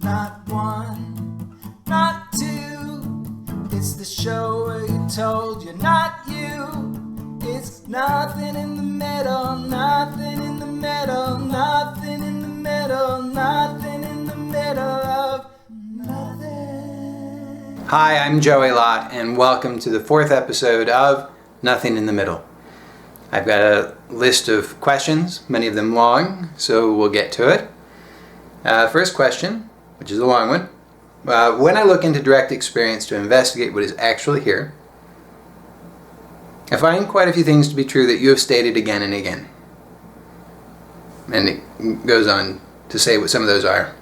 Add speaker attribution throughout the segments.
Speaker 1: Not one, not two. It's the show where you told you're not you. It's nothing in the middle, nothing in the middle, nothing in the middle, nothing in the middle of nothing.
Speaker 2: Hi, I'm Joey Lott, and welcome to the fourth episode of Nothing in the Middle. I've got a list of questions, many of them long, so we'll get to it. First question, which is a long one. When I look into direct experience to investigate what is actually here, I find quite a few things to be true that you have stated again and again. And it goes on to say what some of those are.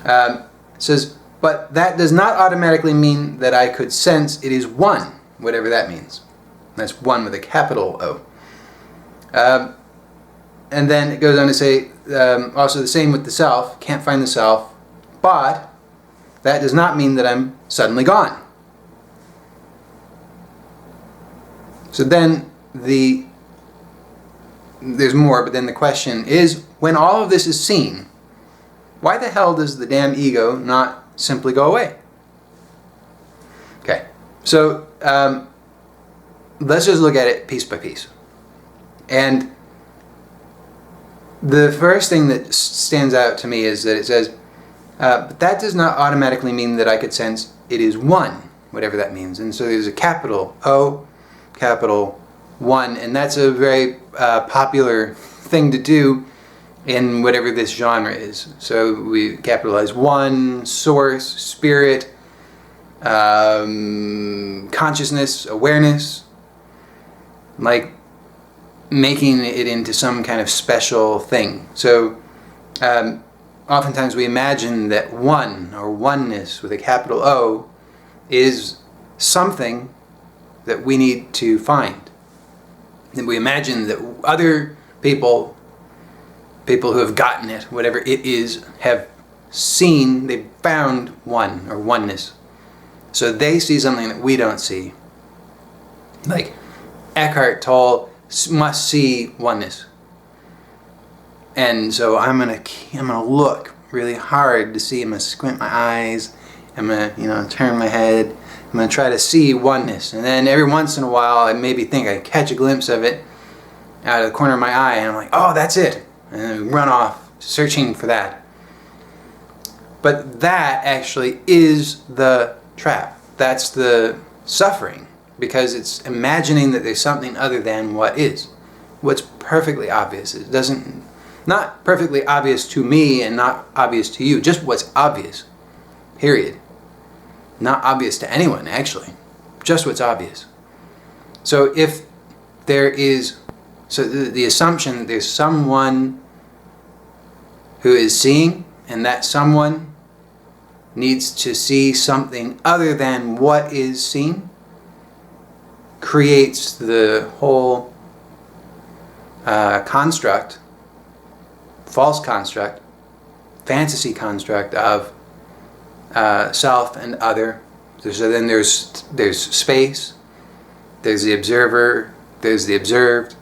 Speaker 2: It says, but that does not automatically mean that I could sense it is one, whatever that means. That's one with a capital O. And then it goes on to say, also the same with the self, can't find the self, but that does not mean that I'm suddenly gone. So then there's more, but then the question is, when all of this is seen, why the hell does the damn ego not simply go away? Okay, so let's just look at it piece by piece. And the first thing that stands out to me is that it says, but that does not automatically mean that I could sense it is one, whatever that means. And so there's a capital O, capital one, and that's a very popular thing to do in whatever this genre is. So we capitalize one, source, spirit, consciousness, awareness, like making it into some kind of special thing. So oftentimes we imagine that one or oneness with a capital O is something that we need to find. And we imagine that other people who have gotten it, whatever it is, have seen, they've found one or oneness. So they see something that we don't see. Like Eckhart Tolle must see oneness. And so I'm gonna look really hard to see. I'm gonna squint my eyes. I'm gonna turn my head. I'm gonna try to see oneness. And then every once in a while, I maybe think I catch a glimpse of it out of the corner of my eye, and I'm like, oh, that's it. And then run off searching for that. But that actually is the trap. That's the suffering, because it's imagining that there's something other than what is. What's perfectly obvious. It doesn't, not perfectly obvious to me and not obvious to you, just what's obvious. Period. Not obvious to anyone, actually. Just what's obvious. So if there is, so the assumption that there's someone who is seeing, and that someone needs to see something other than what is seen, creates the whole construct, false construct, fantasy construct of self and other. So then there's space, there's the observer, there's the observed,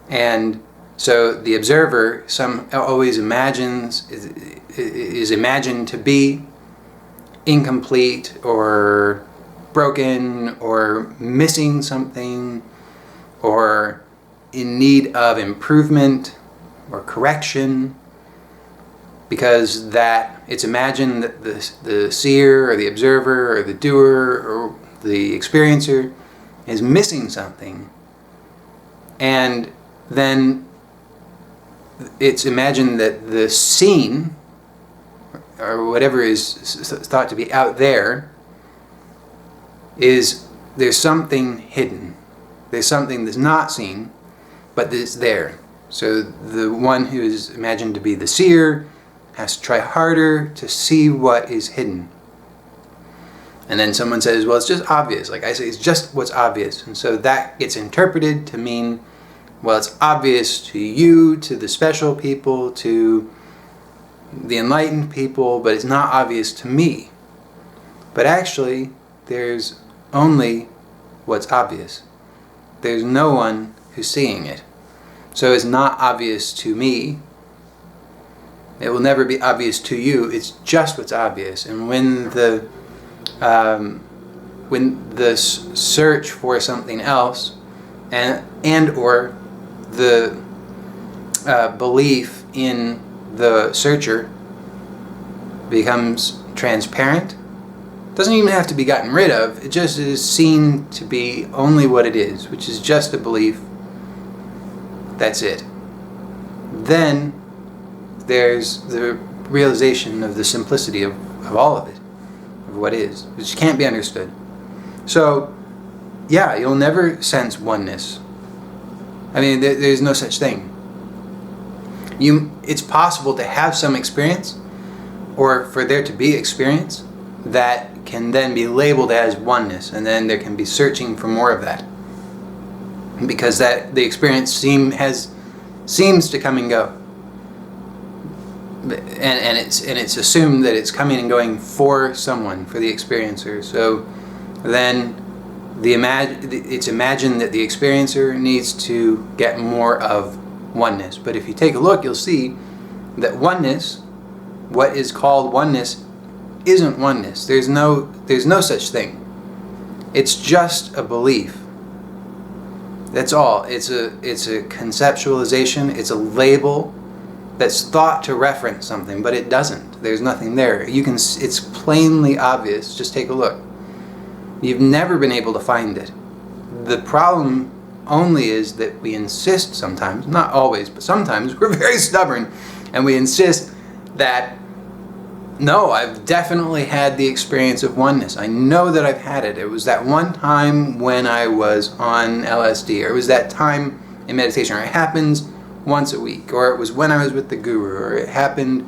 Speaker 2: and so the observer always imagines, is imagined to be incomplete or broken or missing something or in need of improvement or correction, because that it's imagined that the seer or the observer or the doer or the experiencer is missing something, and then it's imagined that the seen or whatever is thought to be out there is, there's something hidden. There's something that's not seen, but that's there. So the one who is imagined to be the seer has to try harder to see what is hidden. And then someone says, well, it's just obvious. Like I say, it's just what's obvious. And so that gets interpreted to mean, well, it's obvious to you, to the special people, to the enlightened people, but it's not obvious to me. But actually, there's only what's obvious. There's no one who's seeing it. So it's not obvious to me, It will never be obvious to you. It's just what's obvious. And when the search for something else and or the belief in the searcher becomes transparent, doesn't even have to be gotten rid of. It just is seen to be only what it is, which is just a belief. That's it. Then there's the realization of the simplicity of all of it, of what is, which can't be understood. So, yeah, you'll never sense oneness. I mean, there's no such thing. It's possible to have some experience, or for there to be experience, that can then be labeled as oneness, and then there can be searching for more of that, because that the experience seems to come and go, and it's assumed that it's coming and going for someone, for the experiencer. So then it's imagined that the experiencer needs to get more of oneness. But if you take a look, you'll see that oneness, what is called oneness, isn't oneness. There's no such thing. It's just a belief. That's all. It's a conceptualization. It's a label that's thought to reference something, but it doesn't. There's nothing there. It's plainly obvious. Just take a look. You've never been able to find it. The problem only is that we insist sometimes, not always, but sometimes we're very stubborn, and we insist that, no, I've definitely had the experience of oneness. I know that I've had it. It was that one time when I was on LSD, or it was that time in meditation, or it happens once a week, or it was when I was with the guru, or it happened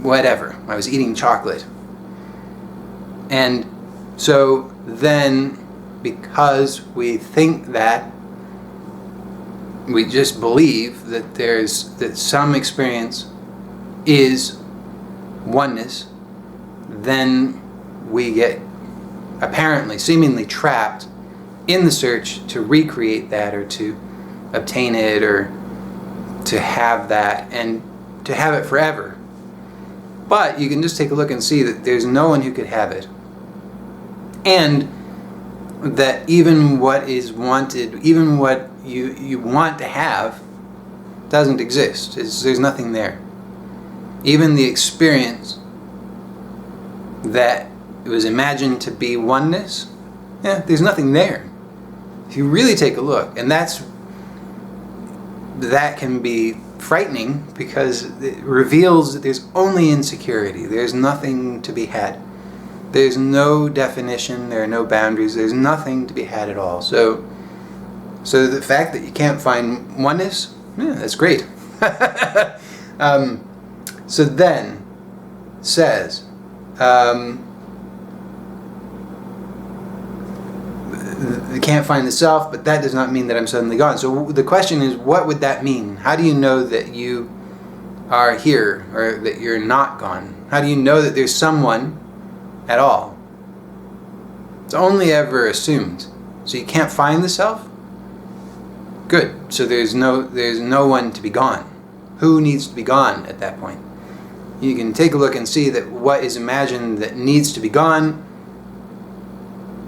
Speaker 2: whatever. I was eating chocolate. And so then, because we think that, we just believe that some experience is oneness, then we get apparently, seemingly trapped in the search to recreate that, or to obtain it, or to have that, and to have it forever. But you can just take a look and see that there's no one who could have it. And that even what is wanted, even what you want to have, doesn't exist. There's nothing there. Even the experience that it was imagined to be oneness, there's nothing there. If you really take a look, and that can be frightening, because it reveals that there's only insecurity. There's nothing to be had. There's no definition, there are no boundaries, there's nothing to be had at all. So the fact that you can't find oneness, that's great. So then says, you can't find the self, but that does not mean that I'm suddenly gone. So the question is, what would that mean? How do you know that you are here, or that you're not gone? How do you know that there's someone at all? It's only ever assumed. So you can't find the self? Good. So there's no one to be gone. Who needs to be gone at that point? You can take a look and see that what is imagined that needs to be gone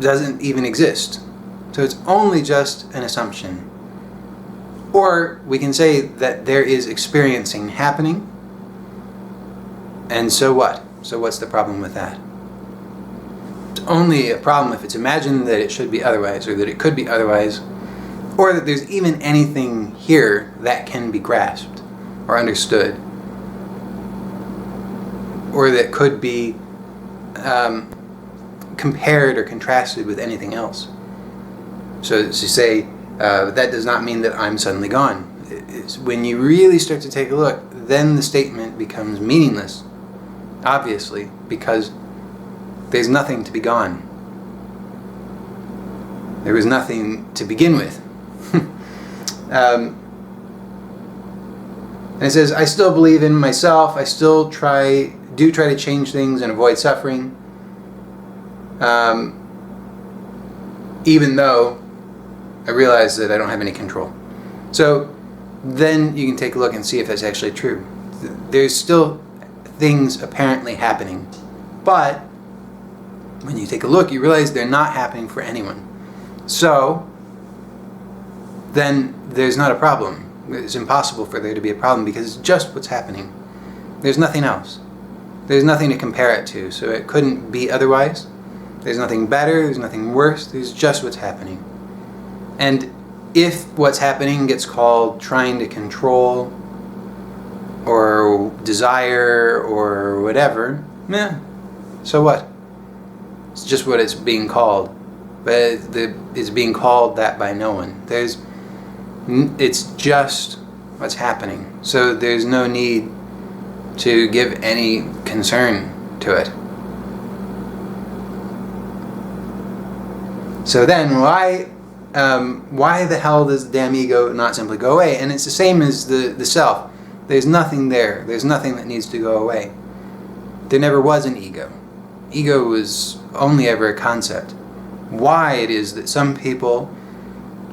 Speaker 2: doesn't even exist. So it's only just an assumption. Or we can say that there is experiencing happening, and so what? So what's the problem with that? It's only a problem if it's imagined that it should be otherwise, or that it could be otherwise, or that there's even anything here that can be grasped or understood, or that could be compared or contrasted with anything else. So to say, that does not mean that I'm suddenly gone. When you really start to take a look, then the statement becomes meaningless, obviously, because there's nothing to be gone. There was nothing to begin with. And it says, I still believe in myself. I still try to change things and avoid suffering, even though I realize that I don't have any control. So then you can take a look and see if that's actually true. there's still things apparently happening. But when you take a look, you realize they're not happening for anyone. So then there's not a problem. It's impossible for there to be a problem because it's just what's happening. There's nothing else. There's nothing to compare it to, so it couldn't be otherwise. There's nothing better, there's nothing worse, there's just what's happening. And if what's happening gets called trying to control or desire or whatever, so what? It's just what it's being called. But it's being called that by no one. It's just what's happening. So there's no need to give any concern to it. So then why the hell does the damn ego not simply go away? And it's the same as the self. There's nothing there. There's nothing that needs to go away. There never was an ego. Ego was only ever a concept. Why it is that some people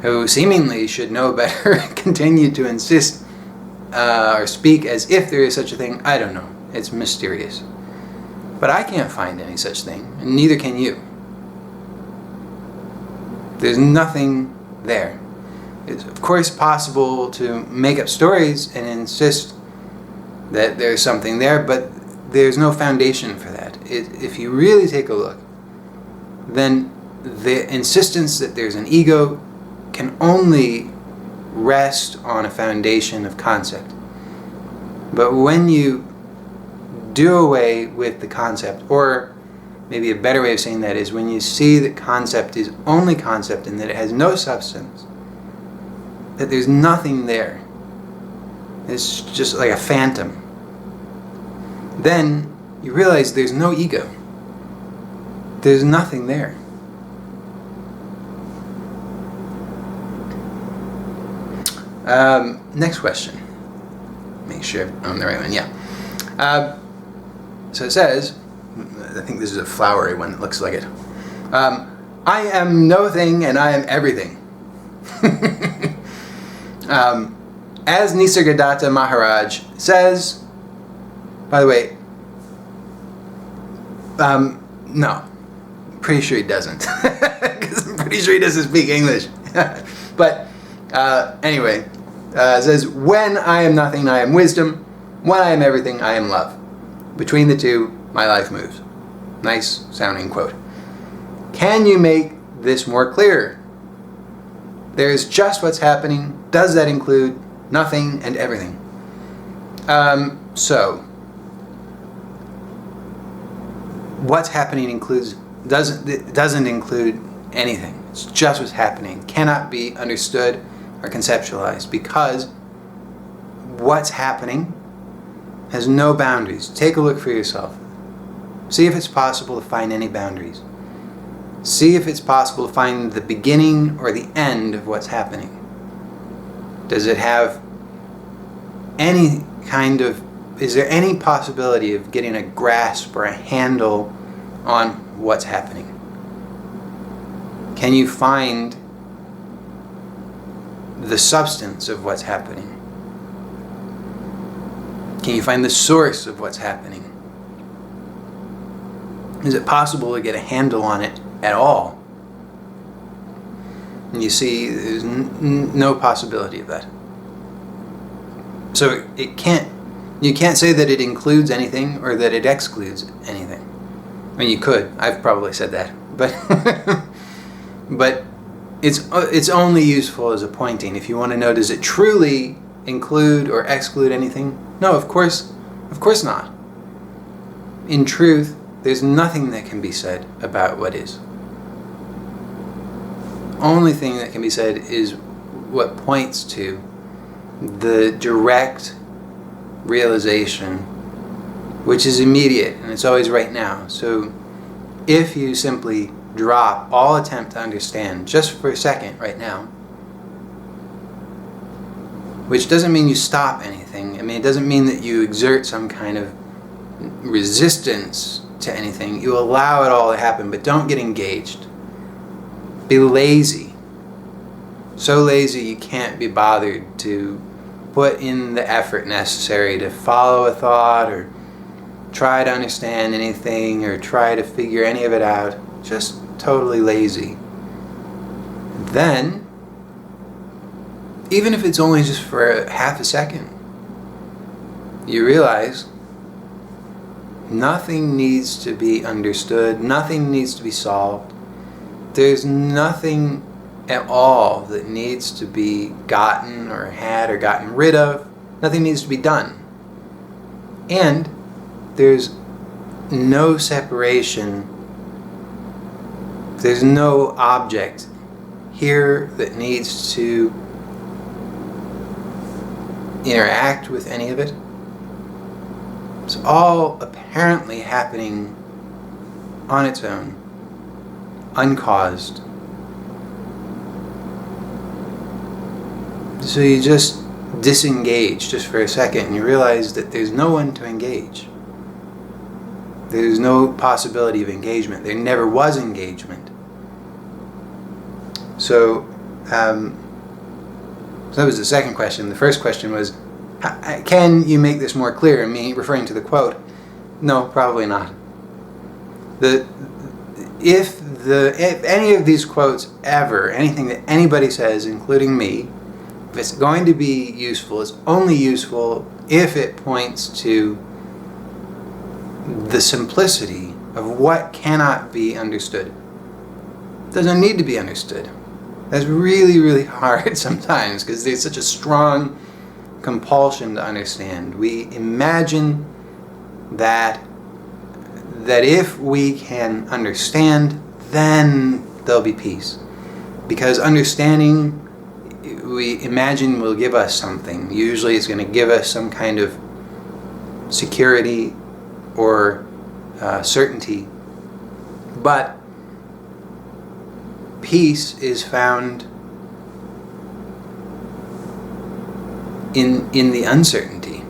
Speaker 2: who seemingly should know better continue to insist or speak as if there is such a thing, I don't know. It's mysterious. But I can't find any such thing, and neither can you. There's nothing there. It's of course possible to make up stories and insist that there's something there, but there's no foundation for that. If you really take a look, then the insistence that there's an ego can only rest on a foundation of concept. But when you do away with the concept, or maybe a better way of saying that is when you see that concept is only concept and that it has no substance, that there's nothing there, it's just like a phantom, then you realize there's no ego. There's nothing there. Next question. Make sure I'm on the right one. Yeah. So it says, I think this is a flowery one that looks like it. I am no thing and I am everything. As Nisargadatta Maharaj says, by the way, no, pretty sure he doesn't, because I'm pretty sure he doesn't speak English. But anyway, it says, when I am nothing, I am wisdom. When I am everything, I am love. Between the two, my life moves. Nice sounding quote. Can you make this more clear? There's just what's happening. Does that include nothing and everything? So, what's happening doesn't include anything. It's just what's happening. Cannot be understood or conceptualized because what's happening has no boundaries. Take a look for yourself. See if it's possible to find any boundaries. See if it's possible to find the beginning or the end of what's happening. Does it have any kind of, is there any possibility of getting a grasp or a handle on what's happening? Can you find the substance of what's happening? Can you find the source of what's happening? Is it possible to get a handle on it at all? And you see, there's no possibility of that. So you can't say that it includes anything or that it excludes anything. I mean, you could. I've probably said that, but but it's only useful as a pointing. If you want to know, does it truly include or exclude anything? No, of course not. In truth, there's nothing that can be said about what is. Only thing that can be said is what points to the direct realization, which is immediate and it's always right now. So if you simply drop all attempt to understand just for a second right now, which doesn't mean you stop anything. I mean, it doesn't mean that you exert some kind of resistance to anything. You allow it all to happen, but don't get engaged. Be lazy. So lazy you can't be bothered to put in the effort necessary to follow a thought or try to understand anything or try to figure any of it out. Just totally lazy. Then, even if it's only just for half a second, you realize nothing needs to be understood, nothing needs to be solved. There's nothing at all that needs to be gotten or had or gotten rid of. Nothing needs to be done. And there's no separation. There's no object here that needs to interact with any of it. It's all apparently happening on its own, uncaused. So you just disengage just for a second and you realize that there's no one to engage. There's no possibility of engagement. There never was engagement. So that was the second question. The first question was, can you make this more clear? Me referring to the quote. No, probably not. If any of these quotes ever, anything that anybody says, including me, if it's going to be useful, it's only useful if it points to the simplicity of what cannot be understood. It doesn't need to be understood. That's really, really hard sometimes because there's such a strong compulsion to understand. We imagine that if we can understand, then there'll be peace. Because understanding, we imagine, will give us something. Usually it's going to give us some kind of security or certainty. But peace is found in the uncertainty.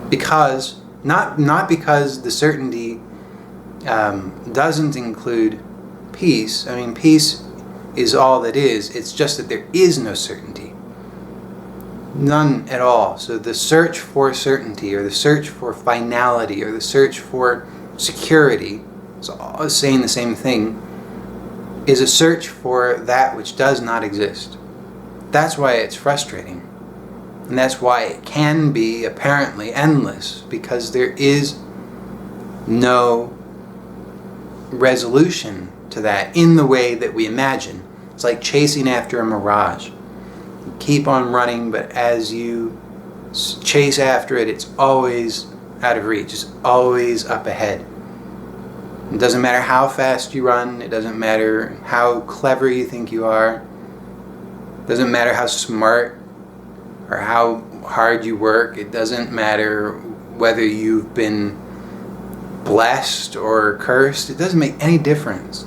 Speaker 2: Because, not because the certainty doesn't include peace. I mean, peace is all that is. It's just that there is no certainty. None at all. So the search for certainty, or the search for finality, or the search for security, it's all saying the same thing, is a search for that which does not exist. That's why it's frustrating. And that's why it can be apparently endless, because there is no resolution to that in the way that we imagine. It's like chasing after a mirage. You keep on running, but as you chase after it, it's always out of reach. It's always up ahead. It doesn't matter how fast you run. It doesn't matter how clever you think you are. It doesn't matter how smart or how hard you work. It doesn't matter whether you've been blessed or cursed. It doesn't make any difference.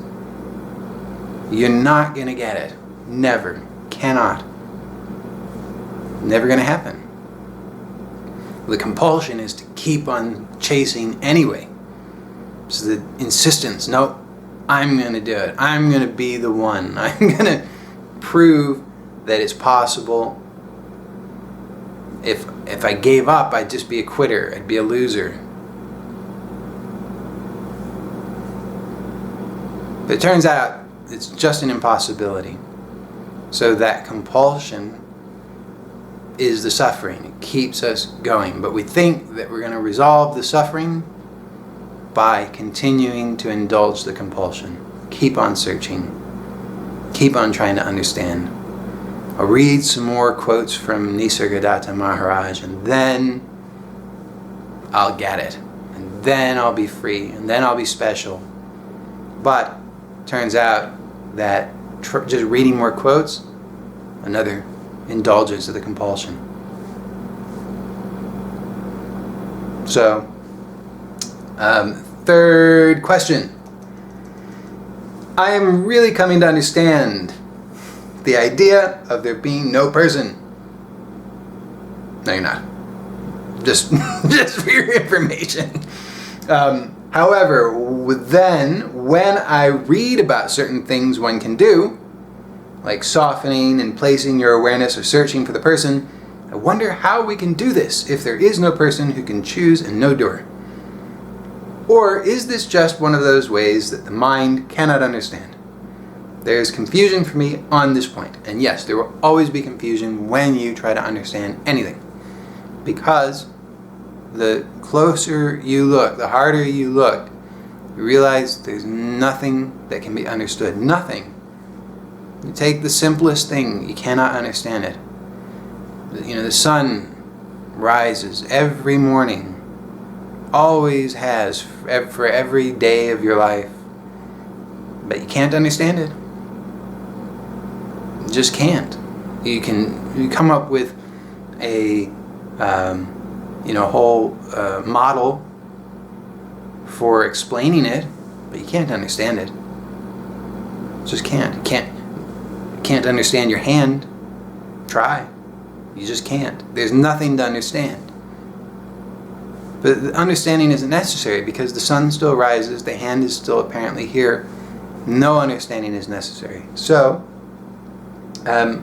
Speaker 2: You're not going to get it. Never. Cannot. Never going to happen. The compulsion is to keep on chasing anyway. So the insistence, no, I'm going to do it. I'm going to be the one. I'm going to prove that it's possible. If I gave up, I'd just be a quitter. I'd be a loser. But it turns out it's just an impossibility. So that compulsion is the suffering. It keeps us going. But we think that we're going to resolve the suffering by continuing to indulge the compulsion. Keep on searching. Keep on trying to understand. I'll read some more quotes from Nisargadatta Maharaj, and then I'll get it. And then I'll be free. And then I'll be special. But turns out that just reading more quotes, another indulgence of the compulsion. So, third question. I am really coming to understand the idea of there being no person. No, you're not. Just for your information. However, then when I read about certain things one can do, like softening and placing your awareness or searching for the person. I wonder how we can do this if there is no person who can choose and no doer. Or is this just one of those ways that the mind cannot understand? There is confusion for me on this point. And yes, there will always be confusion when you try to understand anything. Because the closer you look, the harder you look, you realize there's nothing that can be understood. Nothing. You take the simplest thing, you cannot understand it. The sun rises every morning, always has for every day of your life, but you can't understand it. You just can't. You come up with a whole model for explaining it, but you can't understand it. Just can't. You can't understand your hand. Try. You just can't. There's nothing to understand. But the understanding isn't necessary because the sun still rises, the hand is still apparently here. No understanding is necessary. So the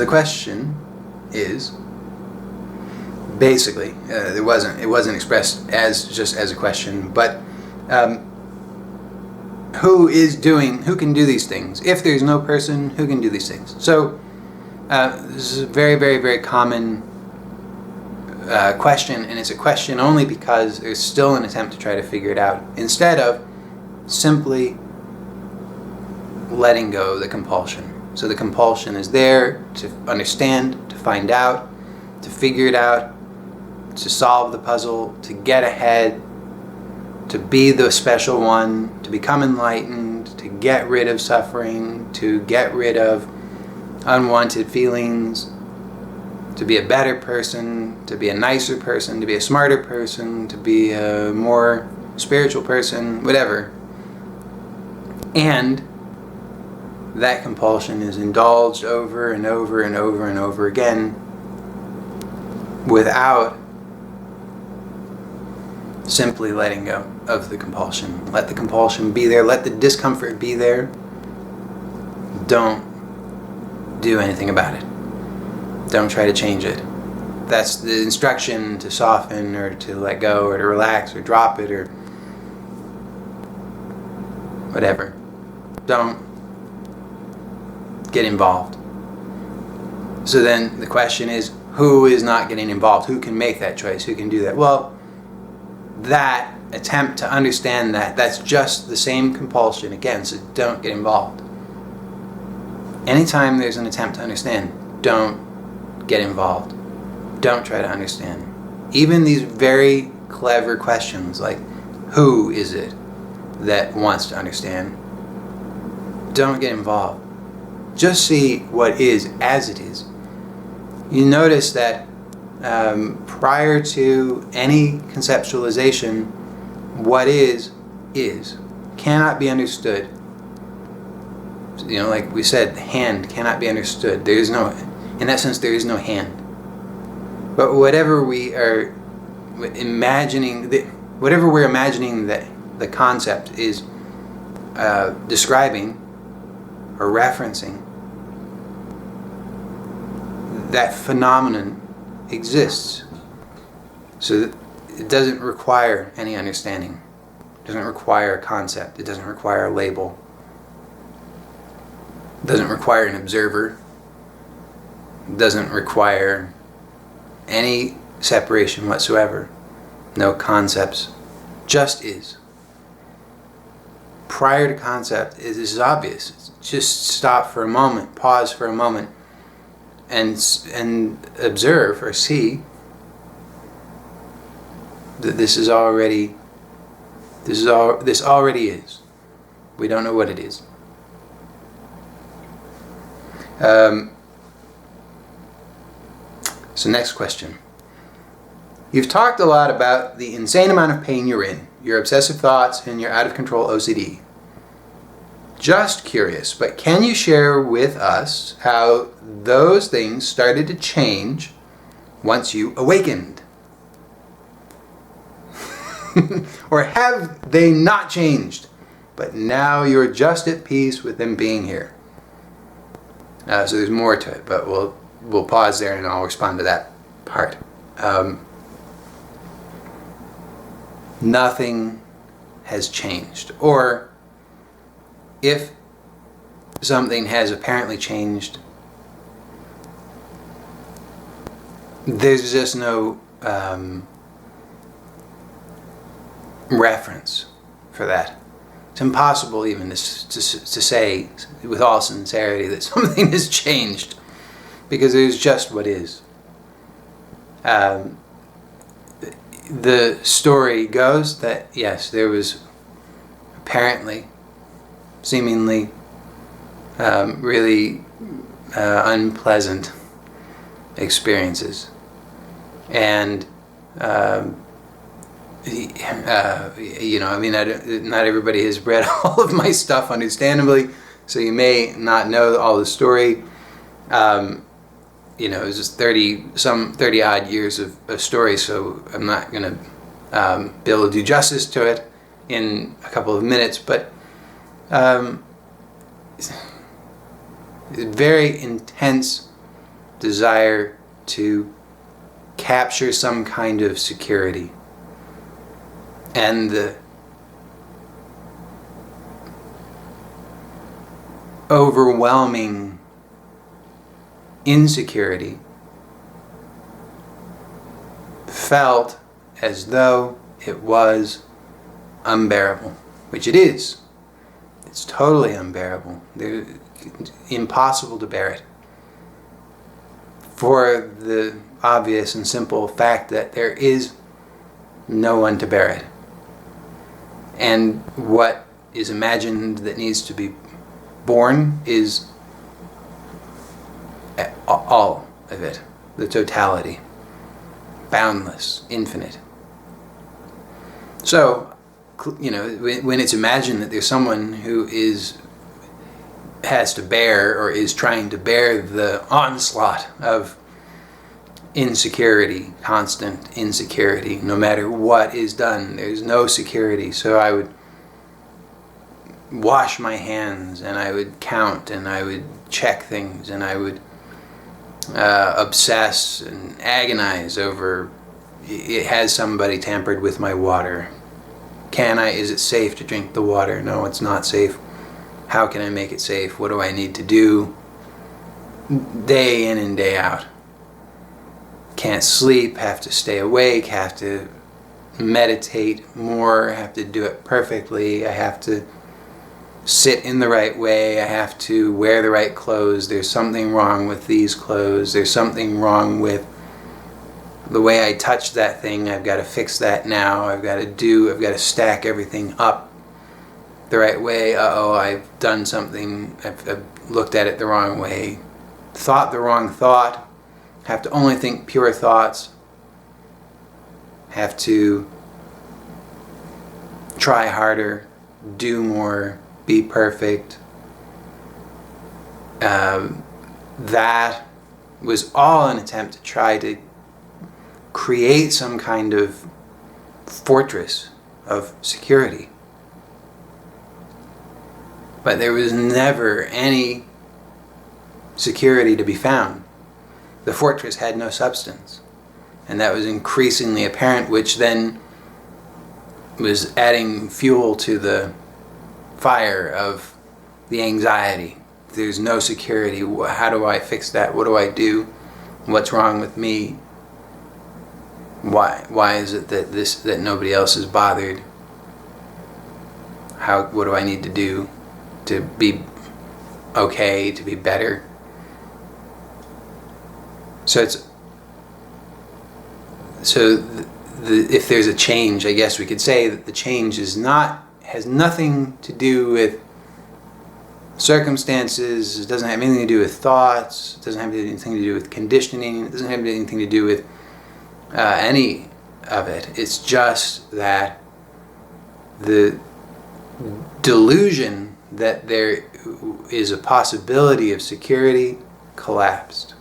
Speaker 2: question is, basically, it wasn't expressed as just as a question, but who can do these things? If there's no person, who can do these things? So this is a very, very, very common question, and it's a question only because there's still an attempt to try to figure it out instead of simply letting go of the compulsion. So the compulsion is there to understand, to find out, to figure it out, to solve the puzzle, to get ahead, to be the special one, to become enlightened, to get rid of suffering, to get rid of unwanted feelings, to be a better person, to be a nicer person, to be a smarter person, to be a more spiritual person, whatever. And that compulsion is indulged over and over and over and over again without simply letting go of the compulsion. Let the compulsion be there. Let the discomfort be there. Don't do anything about it. Don't try to change it. That's the instruction to soften or to let go or to relax or drop it or whatever. Don't get involved. So then the question is, who is not getting involved? Who can make that choice? Who can do that? Well, that attempt to understand that's just the same compulsion again, so don't get involved. Anytime there's an attempt to understand, don't get involved. Don't try to understand. Even these very clever questions like, who is it that wants to understand? Don't get involved. Just see what is as it is. You notice that prior to any conceptualization, what is cannot be understood. Like we said, the hand cannot be understood. There is no, in that sense, there is no hand. But whatever we are imagining, whatever we're imagining that the concept is describing or referencing, that phenomenon exists. So it doesn't require any understanding. It doesn't require a concept. It doesn't require a label. It doesn't require an observer. It doesn't require any separation whatsoever. No concepts. Just is. Prior to concept, this is obvious. Just stop for a moment, pause for a moment, and observe or see that this already is. We don't know what it is. So next question. You've talked a lot about the insane amount of pain you're in, your obsessive thoughts, and your out of control OCD. Just curious, but can you share with us how those things started to change once you awakened? Or have they not changed, but now you're just at peace with them being here? So there's more to it, but we'll pause there and I'll respond to that part. Nothing has changed. Or if something has apparently changed, there's just no reference for that. It's impossible even to say with all sincerity that something has changed, because there's just what is. The story goes that yes, there was apparently, seemingly, really unpleasant experiences, and not everybody has read all of my stuff, understandably, so you may not know all the story. It was just 30 odd years of story, so I'm not going to be able to do justice to it in a couple of minutes, but very intense desire to capture some kind of security, and the overwhelming insecurity felt as though it was unbearable, which it is. It's totally unbearable. Impossible to bear it, for the obvious and simple fact that there is no one to bear it. And what is imagined that needs to be born is all of it, the totality, boundless, infinite. So, when it's imagined that there's someone who has to bear, or is trying to bear, the onslaught of insecurity, constant insecurity, no matter what is done, there's no security. So I would wash my hands, and I would count, and I would check things, and I would obsess and agonize over, has somebody tampered with my water? Is it safe to drink the water? No, it's not safe. How can I make it safe? What do I need to do? Day in and day out. Can't sleep, have to stay awake, have to meditate more, have to do it perfectly, I have to sit in the right way, I have to wear the right clothes, there's something wrong with these clothes, there's something wrong with the way I touch that thing, I've got to fix that now, I've got to stack everything up the right way. I've done something, I've looked at it the wrong way, thought the wrong thought, have to only think pure thoughts, have to try harder, do more, be perfect. That was all an attempt to try to create some kind of fortress of security. But there was never any security to be found. The fortress had no substance. And that was increasingly apparent, which then was adding fuel to the fire of the anxiety. There's no security. How do I fix that? What do I do? What's wrong with me? Why is it that nobody else is bothered? What do I need to do to be okay, to be better? If there's a change, I guess we could say that the change has nothing to do with circumstances, it doesn't have anything to do with thoughts, it doesn't have anything to do with conditioning, it doesn't have anything to do with any of it. It's just that the delusion that there is a possibility of security collapsed.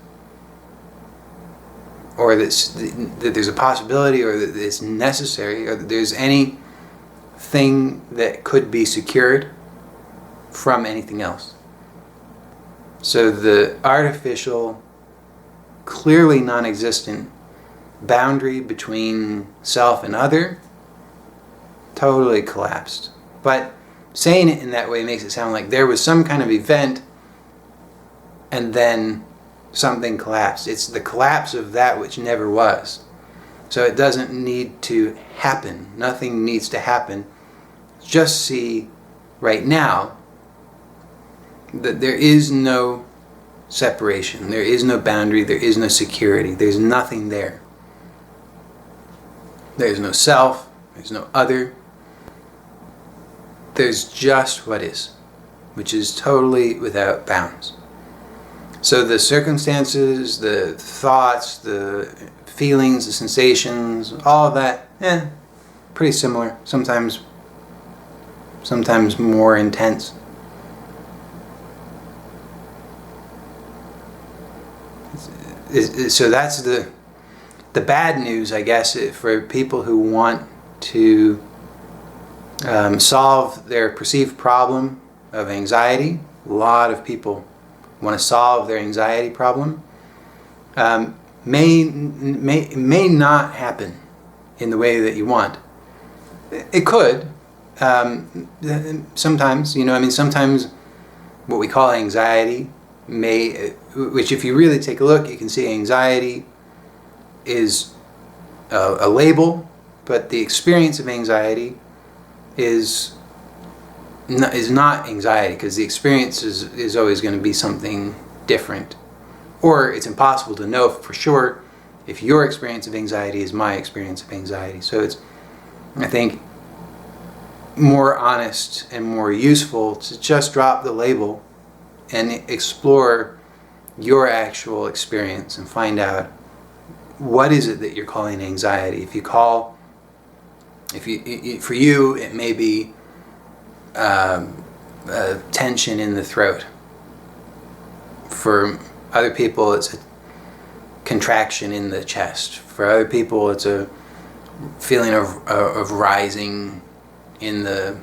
Speaker 2: Or that there's a possibility, or that it's necessary, or that there's anything that could be secured from anything else. So the artificial, clearly non-existent boundary between self and other totally collapsed. But saying it in that way makes it sound like there was some kind of event and then something collapsed. It's the collapse of that which never was. So it doesn't need to happen. Nothing needs to happen. Just see right now that there is no separation. There is no boundary. There is no security. There's nothing there. There's no self. There's no other. There's just what is, which is totally without bounds. So the circumstances, the thoughts, the feelings, the sensations, all of that, pretty similar. Sometimes more intense. So that's the bad news, I guess, for people who want to solve their perceived problem of anxiety. A lot of people want to solve their anxiety problem. May not happen in the way that you want. It could. Sometimes, sometimes what we call anxiety which if you really take a look, you can see anxiety is a label, but the experience of anxiety is not anxiety, because the experience is always going to be something different. Or it's impossible to know for sure if your experience of anxiety is my experience of anxiety. So it's, I think, more honest and more useful to just drop the label and explore your actual experience and find out what is it that you're calling anxiety. For you, it may be tension in the throat. For other people, it's a contraction in the chest. For other people, it's a feeling of rising in the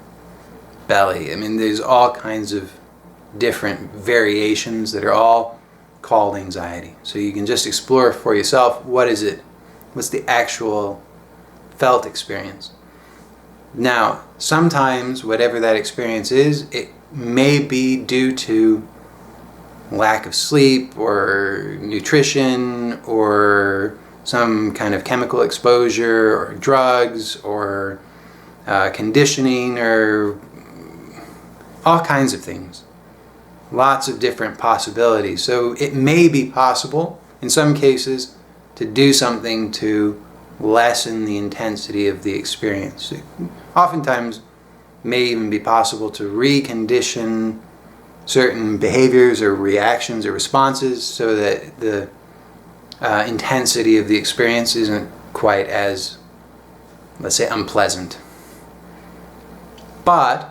Speaker 2: belly. I mean, there's all kinds of different variations that are all called anxiety. So you can just explore for yourself, what is it? What's the actual felt experience? Now, sometimes whatever that experience is, it may be due to lack of sleep or nutrition or some kind of chemical exposure or drugs or conditioning or all kinds of things. Lots of different possibilities. So it may be possible in some cases to do something to lessen the intensity of the experience. It oftentimes may even be possible to recondition certain behaviors or reactions or responses so that the intensity of the experience isn't quite as, let's say, unpleasant. But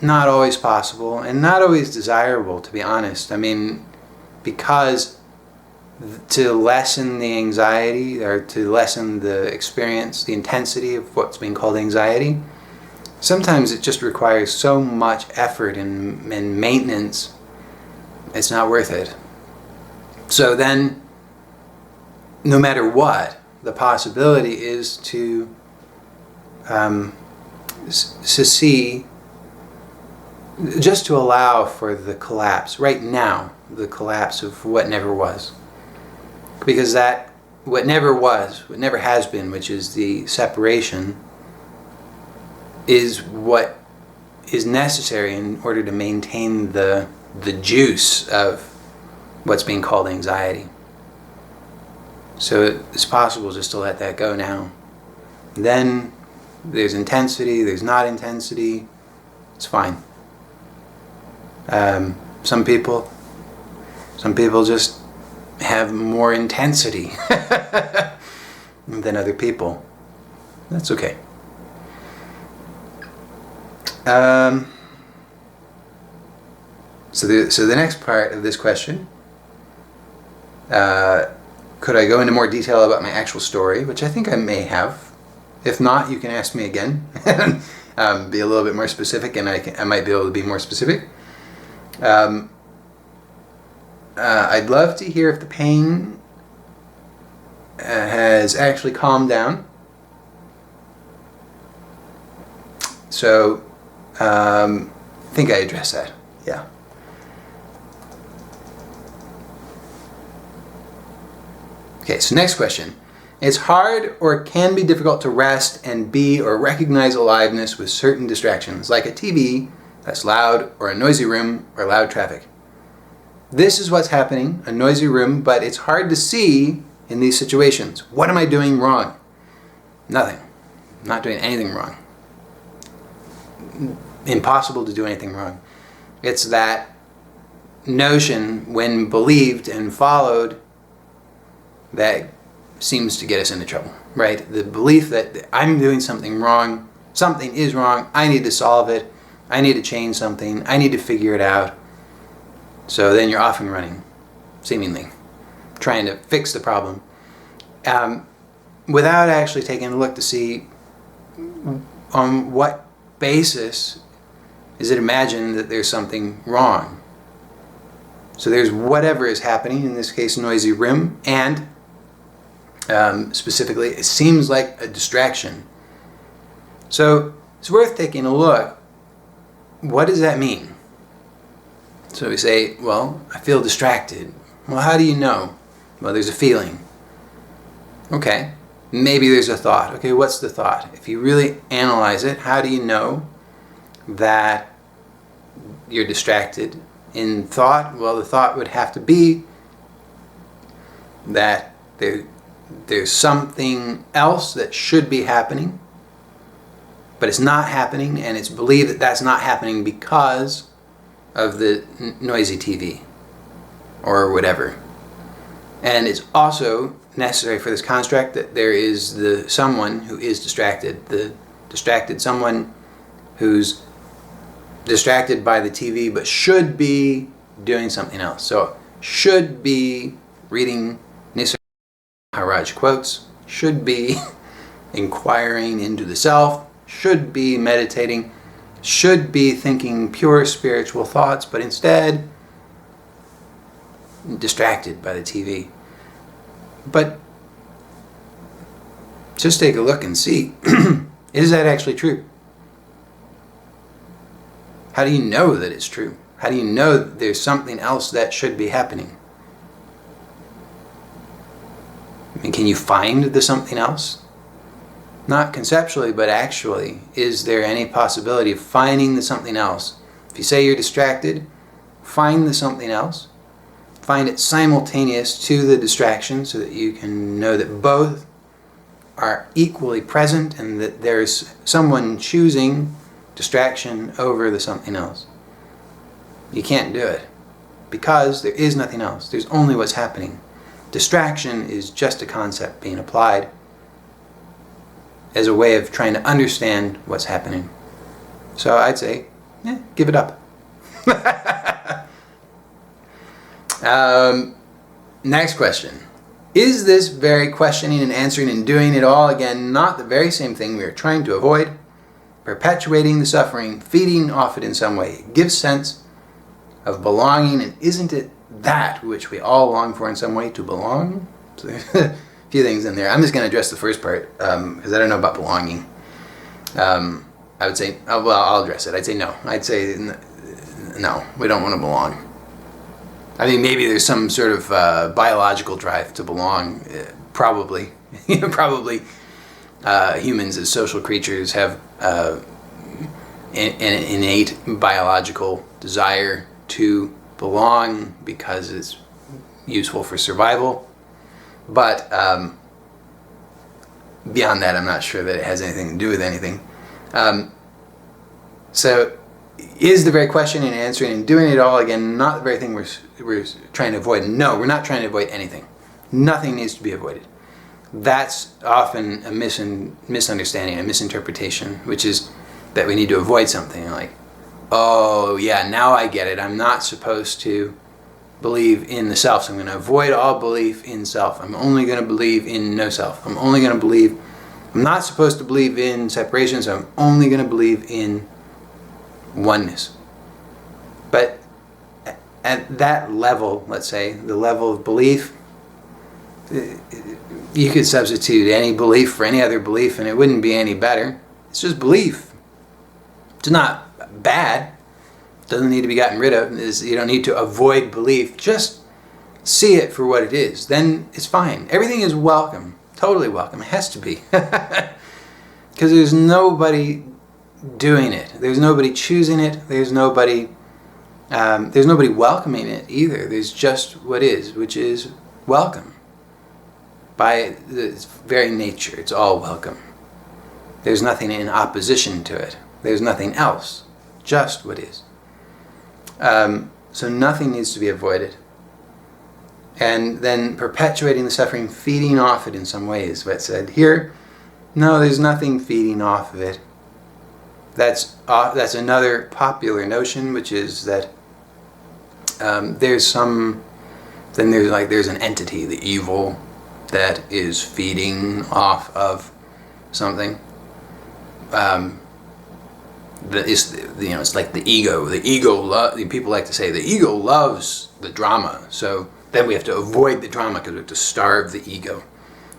Speaker 2: not always possible and not always desirable, to be honest. I mean, because to lessen the anxiety or to lessen the experience, the intensity of what's being called anxiety, sometimes it just requires so much effort and maintenance, it's not worth it. So then, no matter what, the possibility is to see, just to allow for the collapse, right now, the collapse of what never was. Because that, what never was, what never has been, which is the separation, is what is necessary in order to maintain the juice of what's being called anxiety. So it's possible just to let that go now. Then there's intensity, there's not intensity, it's fine. Some people just have more intensity than other people. That's okay. So the next part of this question, could I go into more detail about my actual story, which I think I may have. If not, you can ask me again, be a little bit more specific, and I might be able to be more specific. I'd love to hear if the pain has actually calmed down. So, I think I addressed that. Yeah. Okay, so next question. It's hard or can be difficult to rest and be or recognize aliveness with certain distractions, like a TV that's loud or a noisy room or loud traffic. This is what's happening, a noisy room, but it's hard to see in these situations. What am I doing wrong? Nothing. I'm not doing anything wrong. Impossible to do anything wrong. It's that notion, when believed and followed, that seems to get us into trouble, right? The belief that I'm doing something wrong, something is wrong, I need to solve it, I need to change something, I need to figure it out. So then you're off and running, seemingly, trying to fix the problem, without actually taking a look to see on what basis is it imagined that there's something wrong. So there's whatever is happening, in this case noisy room, and specifically it seems like a distraction. So it's worth taking a look. What does that mean? So we say, well, I feel distracted. Well, how do you know? Well, there's a feeling. Okay, maybe there's a thought. Okay, what's the thought? If you really analyze it, how do you know that you're distracted in thought? Well, the thought would have to be that there's something else that should be happening, but it's not happening, and it's believed that that's not happening because of the noisy TV or whatever. And it's also necessary for this construct that there is the someone who is distracted, the distracted someone who's distracted by the TV but should be doing something else. So should be reading Nisarg Maharaj quotes, should be inquiring into the self, should be meditating, should be thinking pure spiritual thoughts, but instead distracted by the TV. But just take a look and see, is that actually true? How do you know that it's true? How do you know that there's something else that should be happening? I mean, can you find the something else? Not conceptually, but actually, is there any possibility of finding the something else? If you say you're distracted, find the something else. Find it simultaneous to the distraction so that you can know that both are equally present and that there's someone choosing distraction over the something else. You can't do it because there is nothing else. There's only what's happening. Distraction is just a concept being applied as a way of trying to understand what's happening. So I'd say, give it up. Next question. Is this very questioning and answering and doing it all again not the very same thing we are trying to avoid? Perpetuating the suffering, feeding off it in some way. It gives sense of belonging, and isn't it that which we all long for in some way, to belong? So there's a few things in there. I'm just going to address the first part because I don't know about belonging. I would say, I'll address it. I'd say no. I'd say no, we don't want to belong. I mean, maybe there's some sort of biological drive to belong. Probably. Probably humans as social creatures have an innate biological desire to belong because it's useful for survival. But beyond that, I'm not sure that it has anything to do with anything. So is the very question and answering and doing it all again not the very thing we're trying to avoid? No, we're not trying to avoid anything. Nothing needs to be avoided. That's often a misunderstanding, a misinterpretation, which is that we need to avoid something. Like, oh yeah, now I get it. I'm not supposed to believe in the self, so I'm going to avoid all belief in self. I'm only going to believe in no self. I'm only going to believe, I'm not supposed to believe in separation, so I'm only going to believe in oneness. But at that level, let's say, the level of belief, you could substitute any belief for any other belief and it wouldn't be any better. It's just belief. It's not bad. It doesn't need to be gotten rid of. You don't need to avoid belief. Just see it for what it is. Then it's fine. Everything is welcome. Totally welcome. It has to be. Because there's nobody doing it. There's nobody choosing it. There's nobody welcoming it either. There's just what is, which is welcome. By its very nature, it's all welcome. There's nothing in opposition to it. There's nothing else. Just what is. So nothing needs to be avoided. And then perpetuating the suffering, feeding off it in some ways. But said here, no, there's nothing feeding off of it. That's another popular notion, which is that there's an entity, the evil, that is feeding off of something. It's like the ego. People like to say the ego loves the drama. So then we have to avoid the drama because we have to starve the ego.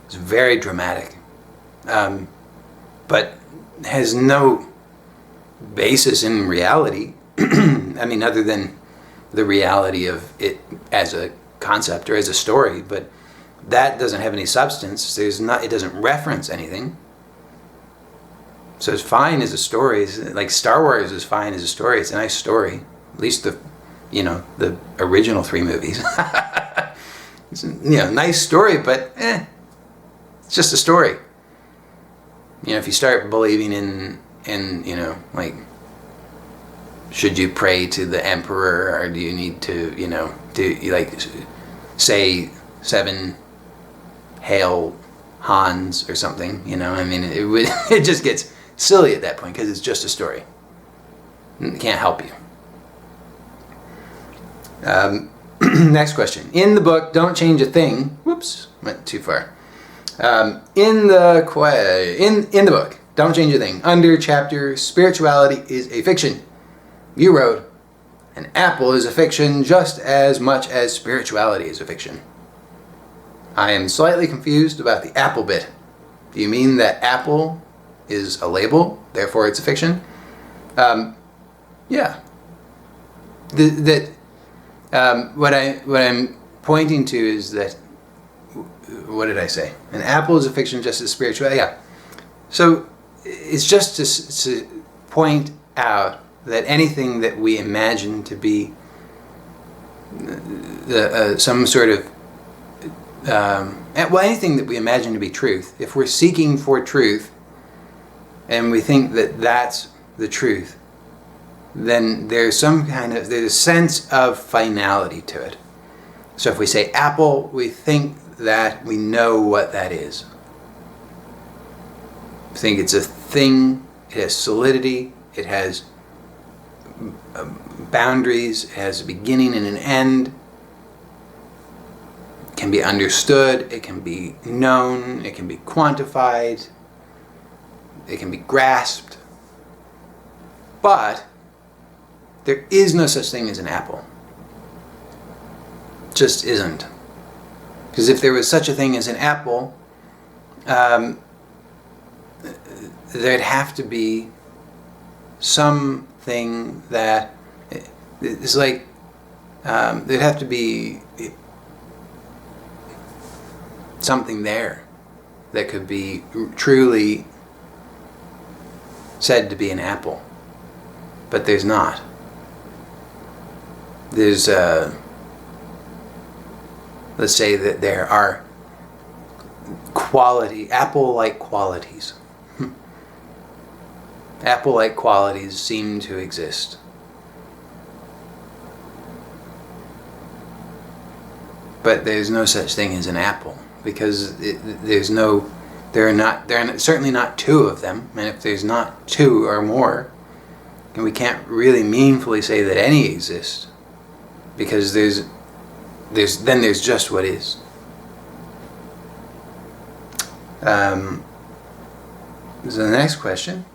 Speaker 2: It's very dramatic, but has no basis in reality. I mean, other than the reality of it as a concept or as a story, but that doesn't have any substance. It doesn't reference anything. So it's fine as a story. Like Star Wars is fine as a story. It's a nice story. At least the original 3 movies. It's nice story, but it's just a story. If you start believing in like, should you pray to the emperor, or do you need to, say 7 Hail Hans or something? It just gets silly at that point because it's just a story. It can't help you. Next question. In the book, Don't Change a Thing. Whoops, went too far. In the book, Don't Change a Thing, under chapter Spirituality is a Fiction, you wrote, an apple is a fiction just as much as spirituality is a fiction. I am slightly confused about the apple bit. Do you mean that apple is a label, therefore it's a fiction? Yeah. What I'm pointing to is that, what did I say? An apple is a fiction just as spirituality. Yeah. So it's just to point out that anything that we imagine to be some sort of anything that we imagine to be truth, if we're seeking for truth and we think that that's the truth, then there's a sense of finality to it. So if we say apple, we think that we know what that is. We think it's a thing, it has solidity, it has boundaries, it has a beginning and an end. It can be understood, it can be known, it can be quantified, it can be grasped. But there is no such thing as an apple. Just isn't. Because if there was such a thing as an apple, there'd have to be something that is like, there'd have to be something there that could be truly said to be an apple. But there's not. There's, let's say that there are apple-like qualities. Apple-like qualities seem to exist. But there's no such thing as an apple, because they're certainly not 2 of them, and if there's not 2 or more, then we can't really meaningfully say that any exist, because there's just what is. So the next question.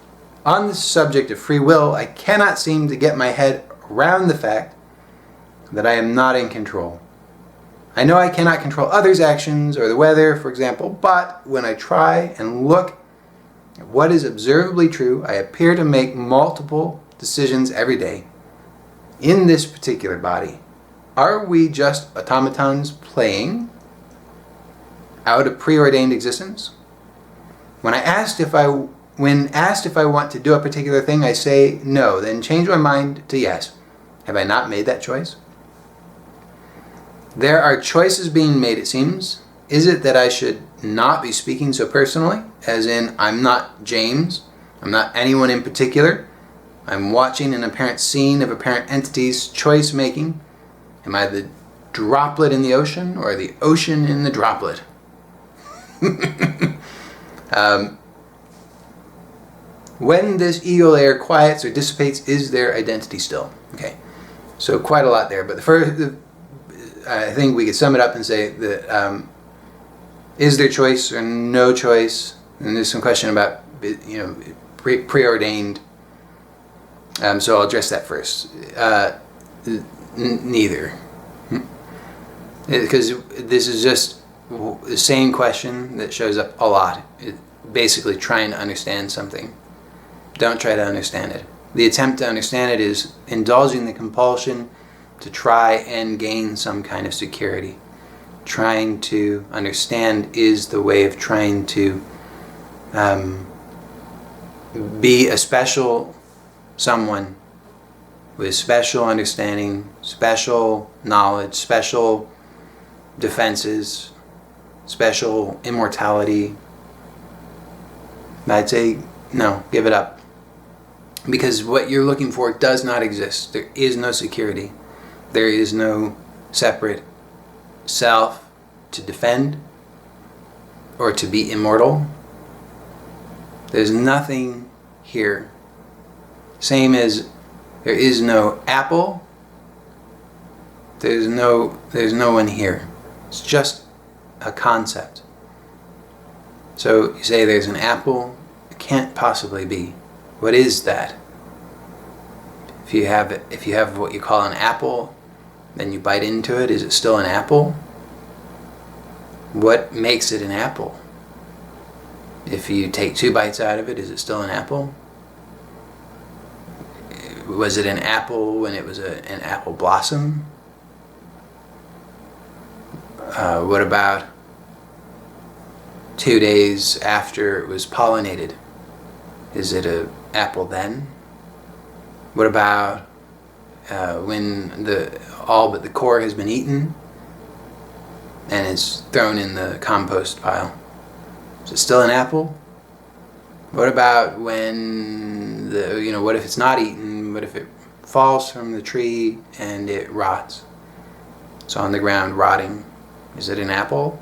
Speaker 2: On the subject of free will, I cannot seem to get my head around the fact that I am not in control. I know I cannot control others' actions or the weather, for example, but when I try and look at what is observably true, I appear to make multiple decisions every day in this particular body. Are we just automatons playing out a preordained existence? When asked if I want to do a particular thing, I say no, then change my mind to yes. Have I not made that choice? There are choices being made, it seems. Is it that I should not be speaking so personally? As in, I'm not James. I'm not anyone in particular. I'm watching an apparent scene of apparent entities' choice making. Am I the droplet in the ocean or the ocean in the droplet? When this ego layer quiets or dissipates, is there identity still? Okay, so quite a lot there. But I think we could sum it up and say that is there choice or no choice? And there's some question about preordained. So I'll address that first. Neither, because this is just the same question that shows up a lot. Basically, trying to understand something. Don't try to understand it. The attempt to understand it is indulging the compulsion to try and gain some kind of security. Trying to understand is the way of trying to be a special someone with special understanding, special knowledge, special defenses, special immortality. I'd say no, give it up. Because what you're looking for does not exist. There is no security. There is no separate self to defend or to be immortal. There's nothing here. Same as there is no apple. There's no one here. It's just a concept. So you say there's an apple. It can't possibly be. What is that? If you have what you call an apple, then you bite into it, is it still an apple? What makes it an apple? If you take 2 bites out of it, is it still an apple? Was it an apple when it was an apple blossom? What about 2 days after it was pollinated? Is it an apple then? What about when all but the core has been eaten and is thrown in the compost pile? Is it still an apple? What about when what if it's not eaten? What if it falls from the tree and it rots? It's on the ground rotting. Is it an apple?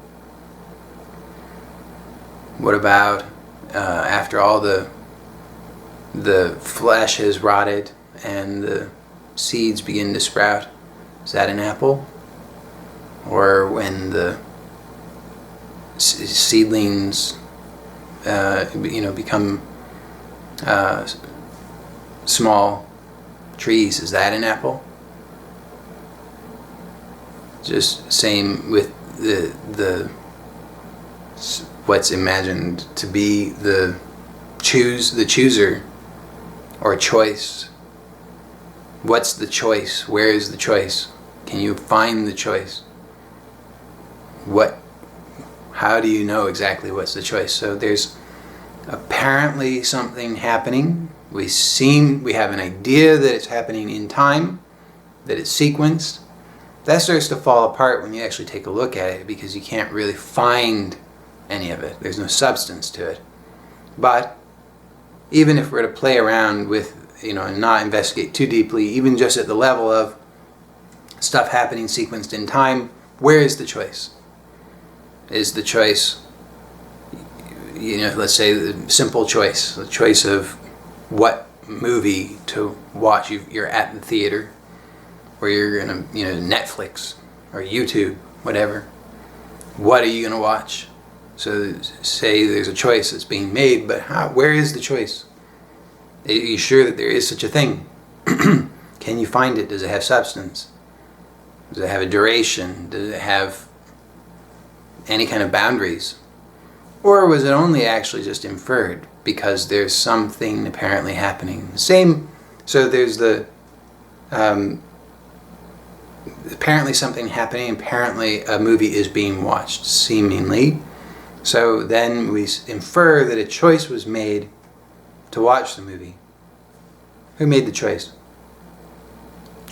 Speaker 2: What about after all the flesh has rotted and the seeds begin to sprout? Is that an apple? Or when the seedlings become small trees, is that an apple? Just same with the what's imagined to be the chooser or choice. What's the choice? Where is the choice? Can you find the choice? How do you know exactly what's the choice? So there's apparently something happening. We have an idea that it's happening in time, that it's sequenced. That starts to fall apart when you actually take a look at it, because you can't really find any of it. There's no substance to it. But even if we're to play around with, and not investigate too deeply, even just at the level of stuff happening sequenced in time, where is the choice? Is the choice, let's say the simple choice, the choice of what movie to watch. You're at the theater, or you're gonna, Netflix or YouTube, whatever. What are you gonna watch? So say there's a choice that's being made, but where is the choice? Are you sure that there is such a thing? Can you find it? Does it have substance? Does it have a duration? Does it have any kind of boundaries? Or was it only actually just inferred because there's something apparently happening? Same, so there's the apparently something happening, apparently a movie is being watched, seemingly. So then we infer that a choice was made to watch the movie. Who made the choice?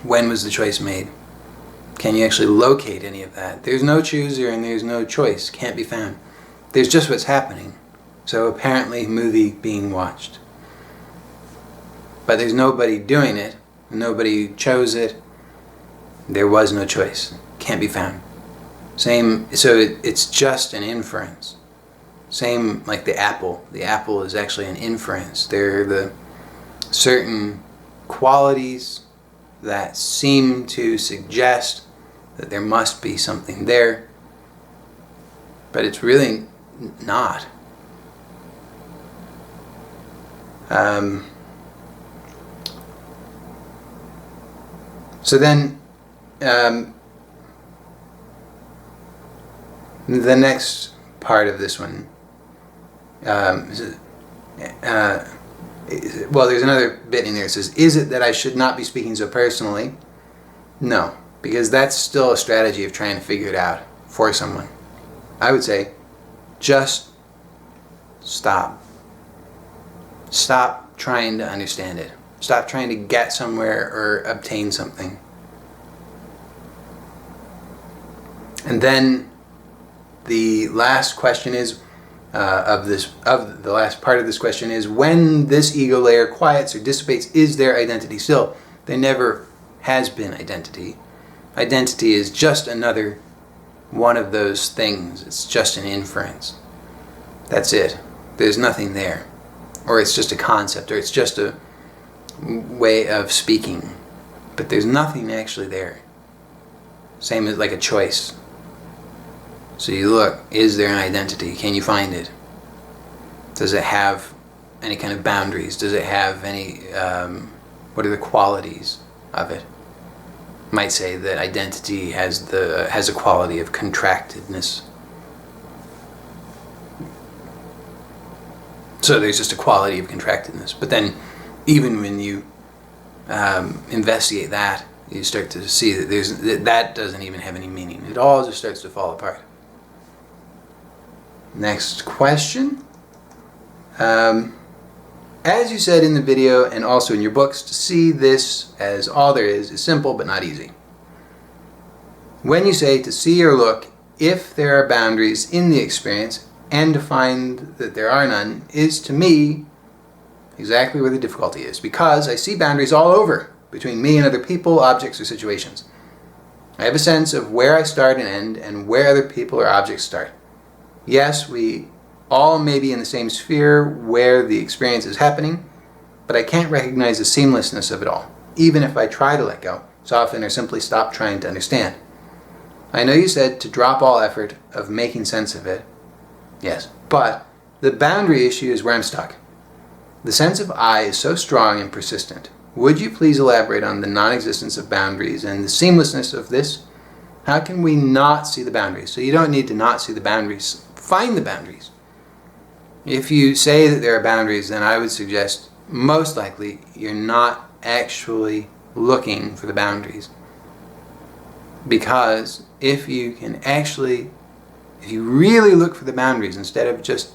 Speaker 2: When was the choice made? Can you actually locate any of that? There's no chooser and there's no choice. Can't be found. There's just what's happening. So apparently movie being watched. But there's nobody doing it. Nobody chose it. There was no choice. Can't be found. Same, so it's just an inference. Same like the apple. The apple is actually an inference. They're the certain qualities that seem to suggest that there must be something there, but it's really not. So then the next part of this one well, there's another bit in there that says, is it that I should not be speaking so personally? No, because that's still a strategy of trying to figure it out for someone. I would say, just stop. Stop trying to understand it. Stop trying to get somewhere or obtain something. And then the last question is, the last part of this question is, when this ego layer quiets or dissipates, is there identity still? There never has been identity. Identity is just another one of those things. It's just an inference. That's it. There's nothing there. Or it's just a concept, or it's just a way of speaking. But there's nothing actually there. Same as like a choice. So you look, is there an identity? Can you find it? Does it have any kind of boundaries? Does it have any, what are the qualities of it? Might say that identity has a quality of contractedness. So there's just a quality of contractedness. But then even when you investigate that, you start to see that that doesn't even have any meaning. It all just starts to fall apart. Next question. As you said in the video and also in your books, to see this as all there is simple but not easy. When you say to see or look if there are boundaries in the experience and to find that there are none is to me exactly where the difficulty is, because I see boundaries all over between me and other people, objects, or situations. I have a sense of where I start and end and where other people or objects start. Yes, we all may be in the same sphere where the experience is happening, but I can't recognize the seamlessness of it all, even if I try to let go, soften, or simply stop trying to understand. I know you said to drop all effort of making sense of it. Yes, but the boundary issue is where I'm stuck. The sense of I is so strong and persistent. Would you please elaborate on the non-existence of boundaries and the seamlessness of this? How can we not see the boundaries? So you don't need to not see the boundaries. Find the boundaries. If you say that there are boundaries, then I would suggest most likely you're not actually looking for the boundaries. Because if you really look for the boundaries instead of just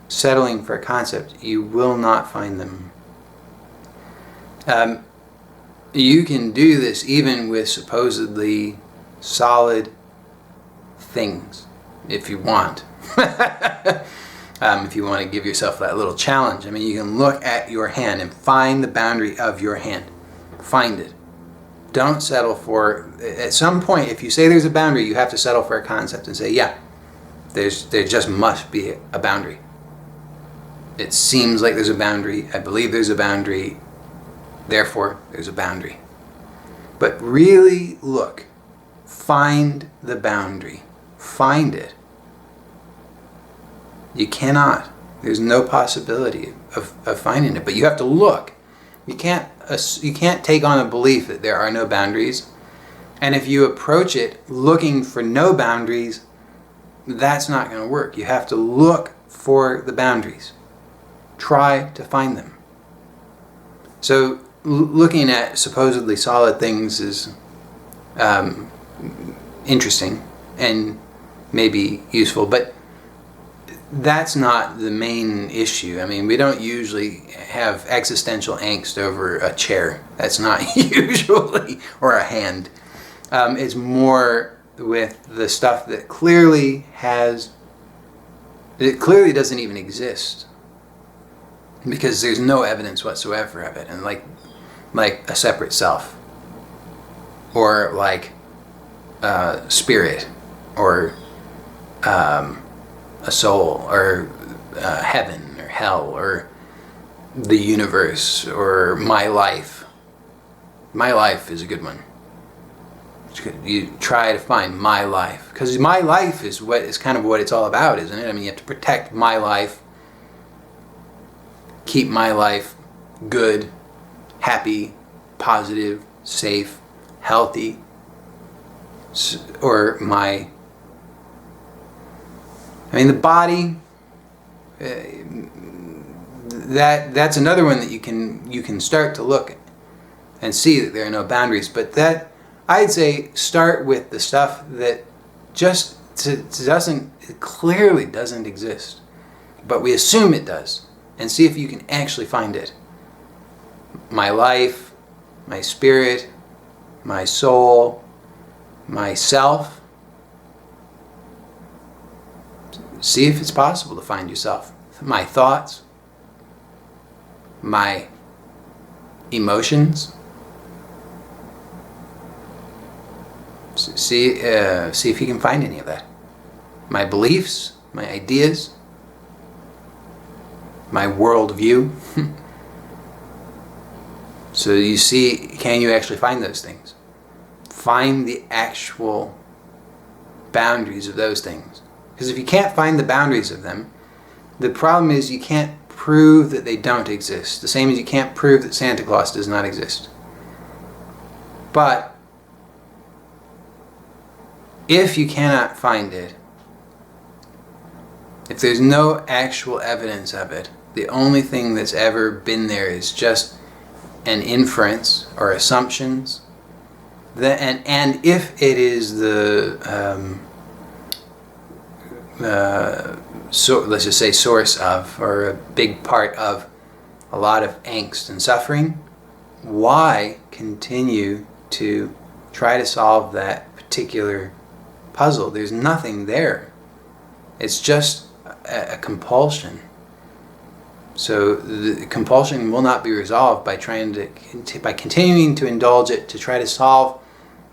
Speaker 2: settling for a concept, you will not find them. You can do this even with supposedly solid things, if you want. If you want to give yourself that little challenge. I mean, you can look at your hand and find the boundary of your hand. Find it. Don't settle for, at some point, if you say there's a boundary, you have to settle for a concept and say, yeah, there just must be a boundary. It seems like there's a boundary. I believe there's a boundary. Therefore, there's a boundary. But really look. Find the boundary. Find it. You cannot. There's no possibility of finding it. But you have to look. You can't take on a belief that there are no boundaries And if you approach it looking for no boundaries, that's not going to work. You have to look for the boundaries. Try to find them. So looking at supposedly solid things is interesting and maybe useful, but that's not the main issue. I mean, we don't usually have existential angst over a chair. That's not usually, or a hand. It's more with the stuff that clearly doesn't even exist, because there's no evidence whatsoever of it, and like a separate self, or like spirit, or a soul, or heaven, or hell, or the universe, or my life. My life is a good one. You try to find my life, because my life is kind of what it's all about, isn't it? I mean, you have to protect my life, keep my life good, happy, positive, safe, healthy, or the body. That's another one that you can start to look and see that there are no boundaries. But that, I'd say, start with the stuff that just clearly doesn't exist, but we assume it does, and see if you can actually find it. My life, my spirit, my soul, myself. See if it's possible to find yourself. My thoughts, my emotions. See if you can find any of that. My beliefs, my ideas, my worldview. So you see, can you actually find those things? Find the actual boundaries of those things. Because if you can't find the boundaries of them, the problem is you can't prove that they don't exist. The same as you can't prove that Santa Claus does not exist. But if you cannot find it, if there's no actual evidence of it, the only thing that's ever been there is just an inference or assumptions, and if it is the let's just say source of, or a big part of, a lot of angst and suffering, why continue to try to solve that particular puzzle? There's nothing there. It's just a compulsion. So the compulsion will not be resolved by continuing to indulge it, to try to solve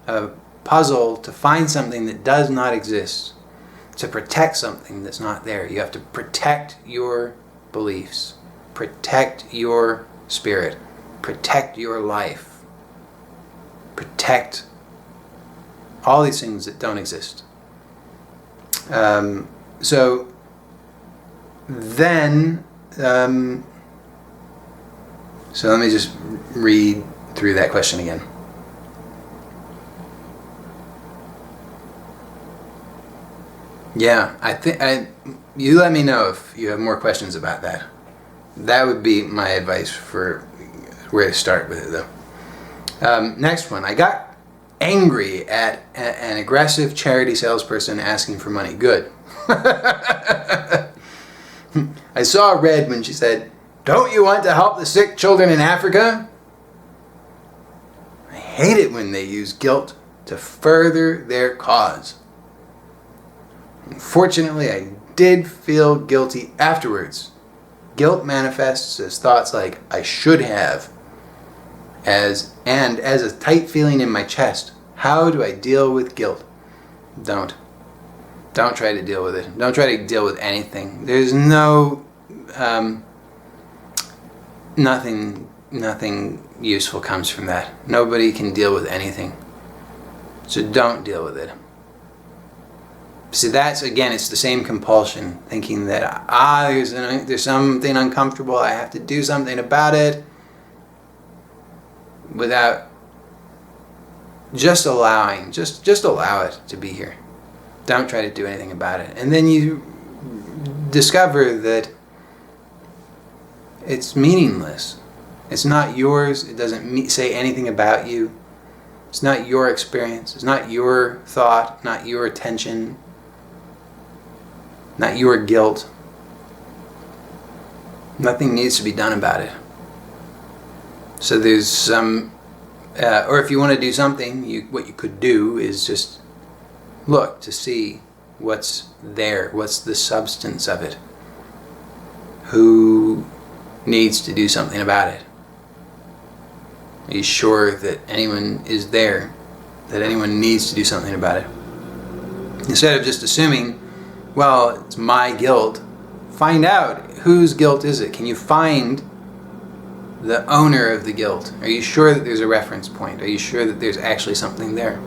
Speaker 2: a puzzle, to find something that does not exist, to protect something that's not there. You have to protect your beliefs, protect your spirit, protect your life, protect all these things that don't exist. So then, so let me just read through that question again. Yeah, you let me know if you have more questions about that. That would be my advice for where to start with it, though. Next one. I got angry at an aggressive charity salesperson asking for money. Good. I saw red when she said, "Don't you want to help the sick children in Africa?" I hate it when they use guilt to further their cause. Unfortunately, I did feel guilty afterwards. Guilt manifests as thoughts like, "I should have," as a tight feeling in my chest. How do I deal with guilt? Don't try to deal with it. Don't try to deal with anything. There's nothing useful comes from that. Nobody can deal with anything. So don't deal with it. See, that's, again, it's the same compulsion, thinking that there's something uncomfortable, I have to do something about it, without just allowing, just allow it to be here. Don't try to do anything about it. And then you discover that it's meaningless. It's not yours. It doesn't say anything about you. It's not your experience. It's not your thought, not your attention, not your guilt. Nothing needs to be done about it. So there's some, or if you want to do something, what you could do is just look to see what's there, what's the substance of it. Who needs to do something about it? Are you sure that anyone is there, that anyone needs to do something about it? Instead of just assuming, well, it's my guilt, find out whose guilt is it. Can you find the owner of the guilt? Are you sure that there's a reference point? Are you sure that there's actually something there?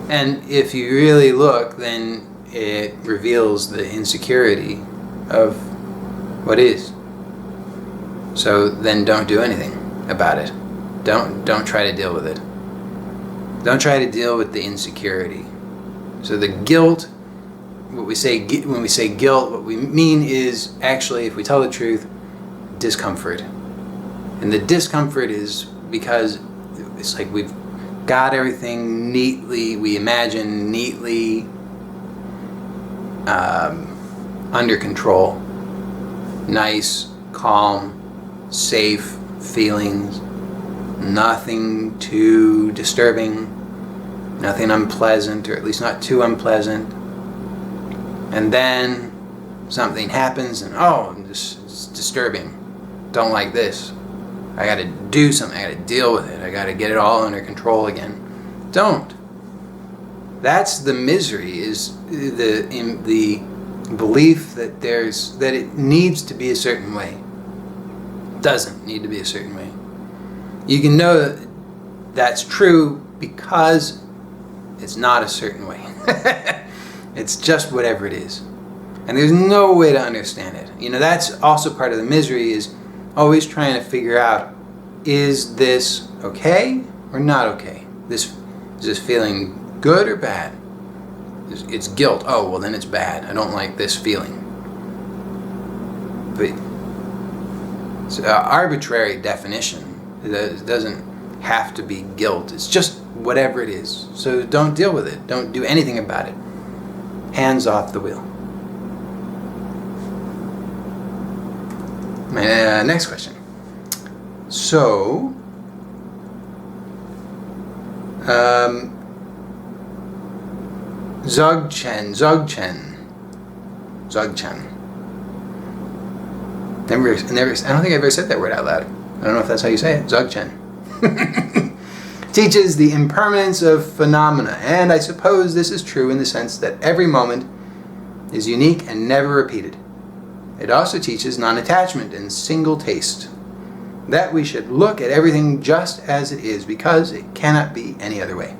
Speaker 2: And if you really look, then it reveals the insecurity of what is. So then don't do anything about it. Don't try to deal with it. Don't try to deal with the insecurity. So the guilt, when we say guilt, what we mean is actually, if we tell the truth, discomfort. And the discomfort is because it's like we've got everything neatly, we imagine neatly under control. Nice, calm, safe feelings. Nothing too disturbing. Nothing unpleasant, or at least not too unpleasant. And then something happens and it's disturbing. Don't like this. I gotta do something, I gotta deal with it, I gotta get it all under control again. Don't. That's the misery, is the belief that it needs to be a certain way. It doesn't need to be a certain way. You can know that that's true because it's not a certain way. It's just whatever it is. And there's no way to understand it. That's also part of the misery, is always trying to figure out, is this okay or not okay? Is this feeling good or bad? It's guilt. Oh, well then it's bad. I don't like this feeling. But it's an arbitrary definition. It doesn't have to be guilt. It's just whatever it is. So don't deal with it. Don't do anything about it. Hands off the wheel. Next question. So, Zogchen. Never, I don't think I've ever said that word out loud. I don't know if that's how you say it. Zogchen. Teaches the impermanence of phenomena, and I suppose this is true in the sense that every moment is unique and never repeated. It also teaches non-attachment and single taste, that we should look at everything just as it is because it cannot be any other way.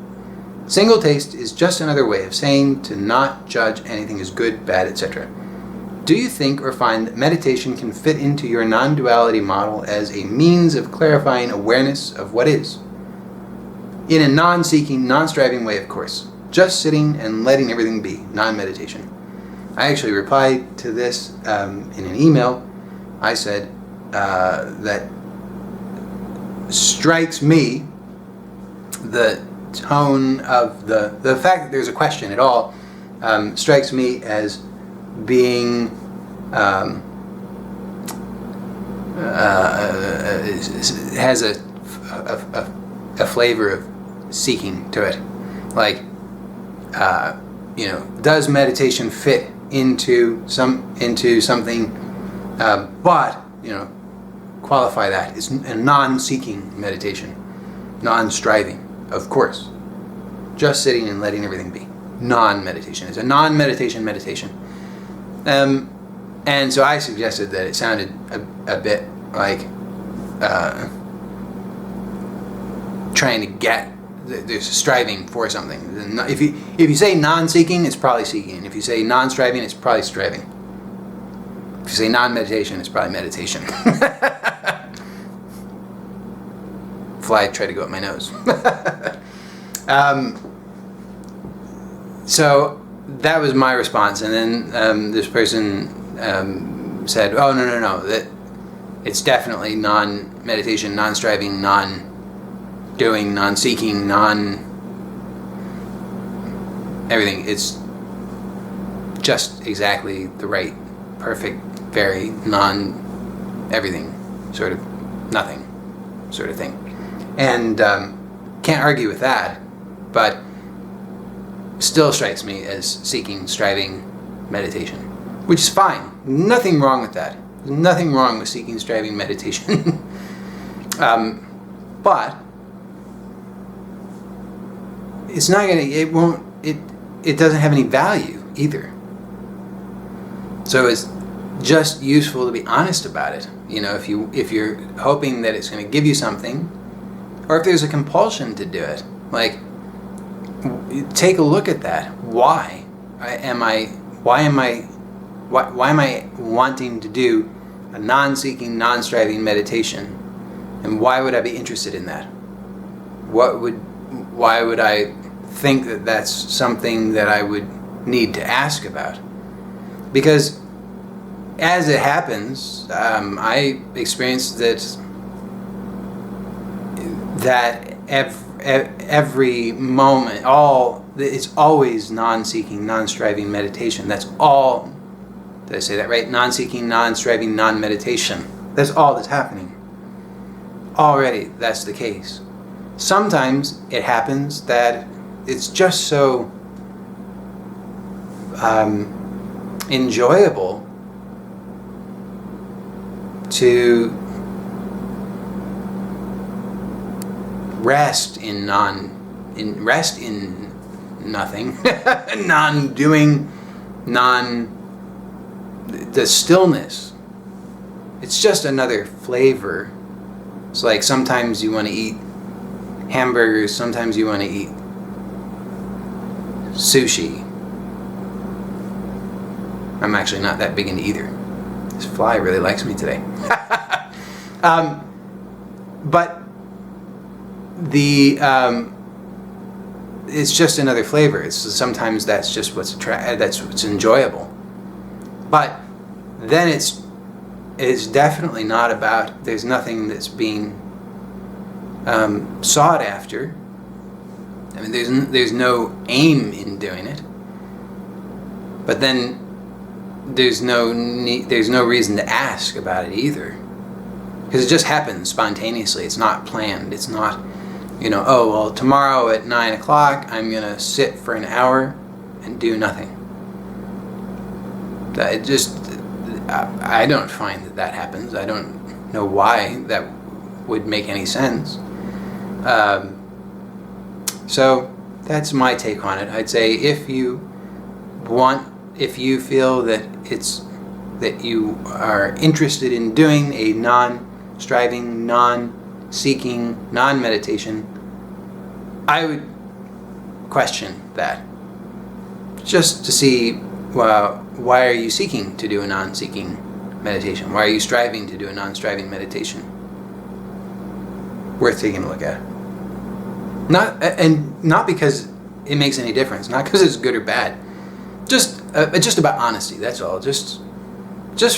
Speaker 2: Single taste is just another way of saying to not judge anything as good, bad, etc. Do you think or find that meditation can fit into your non-duality model as a means of clarifying awareness of what is? In a non-seeking, non-striving way, of course. Just sitting and letting everything be, non-meditation. I actually replied to this in an email. I said that strikes me the tone of the fact that there's a question at all strikes me as being has a flavor of seeking to it. Like, does meditation fit into something? But qualify that. It's a non-seeking meditation, non-striving, of course. Just sitting and letting everything be. Non-meditation. It's a non-meditation meditation. And so I suggested that it sounded a bit like trying to get. There's striving for something. If you say non-seeking, it's probably seeking. If you say non-striving, it's probably striving. If you say non-meditation, it's probably meditation. Fly tried to go up my nose. So that was my response, and then this person said, "Oh, no, that it's definitely non-meditation, non-striving, non-doing, non-seeking, non-everything. It's just exactly the right, perfect, very non-everything, sort of nothing sort of thing." And can't argue with that, but still strikes me as seeking, striving meditation, which is fine. Nothing wrong with that. There's nothing wrong with seeking, striving meditation. But it's not gonna. It won't. It doesn't have any value either. So it's just useful to be honest about it. If you're hoping that it's going to give you something, or if there's a compulsion to do it, like, take a look at that. Why am I wanting to do a non-seeking, non-striving meditation, and why would I be interested in that? Why would I think that that's something that I would need to ask about? Because as it happens, I experienced that every moment, it's always non-seeking, non-striving meditation. That's all. Did I say that right? Non-seeking, non-striving, non-meditation. That's all that's happening. Already, that's the case. Sometimes it happens that it's just so enjoyable to rest in nothing, non-doing, the stillness. It's just another flavor. It's like sometimes you want to eat hamburgers, sometimes you want to eat sushi. I'm actually not that big into either. This fly really likes me today. But it's just another flavor. Sometimes that's just what's enjoyable. But then it's definitely not about. There's nothing that's being sought after. I mean, there's no aim in doing it. But then there's no reason to ask about it either, because it just happens spontaneously. It's not planned. It's not, oh well, tomorrow at 9 o'clock I'm gonna sit for an hour and do nothing. I don't find that happens. I don't know why that would make any sense. So that's my take on it. I'd say if you feel that you are interested in doing a non-striving, non-seeking, non-meditation, I would question that, just to see, well, why are you seeking to do a non-seeking meditation? Why are you striving to do a non-striving meditation? Worth taking a look at. Not because it makes any difference, not because it's good or bad. Just about honesty. That's all. Just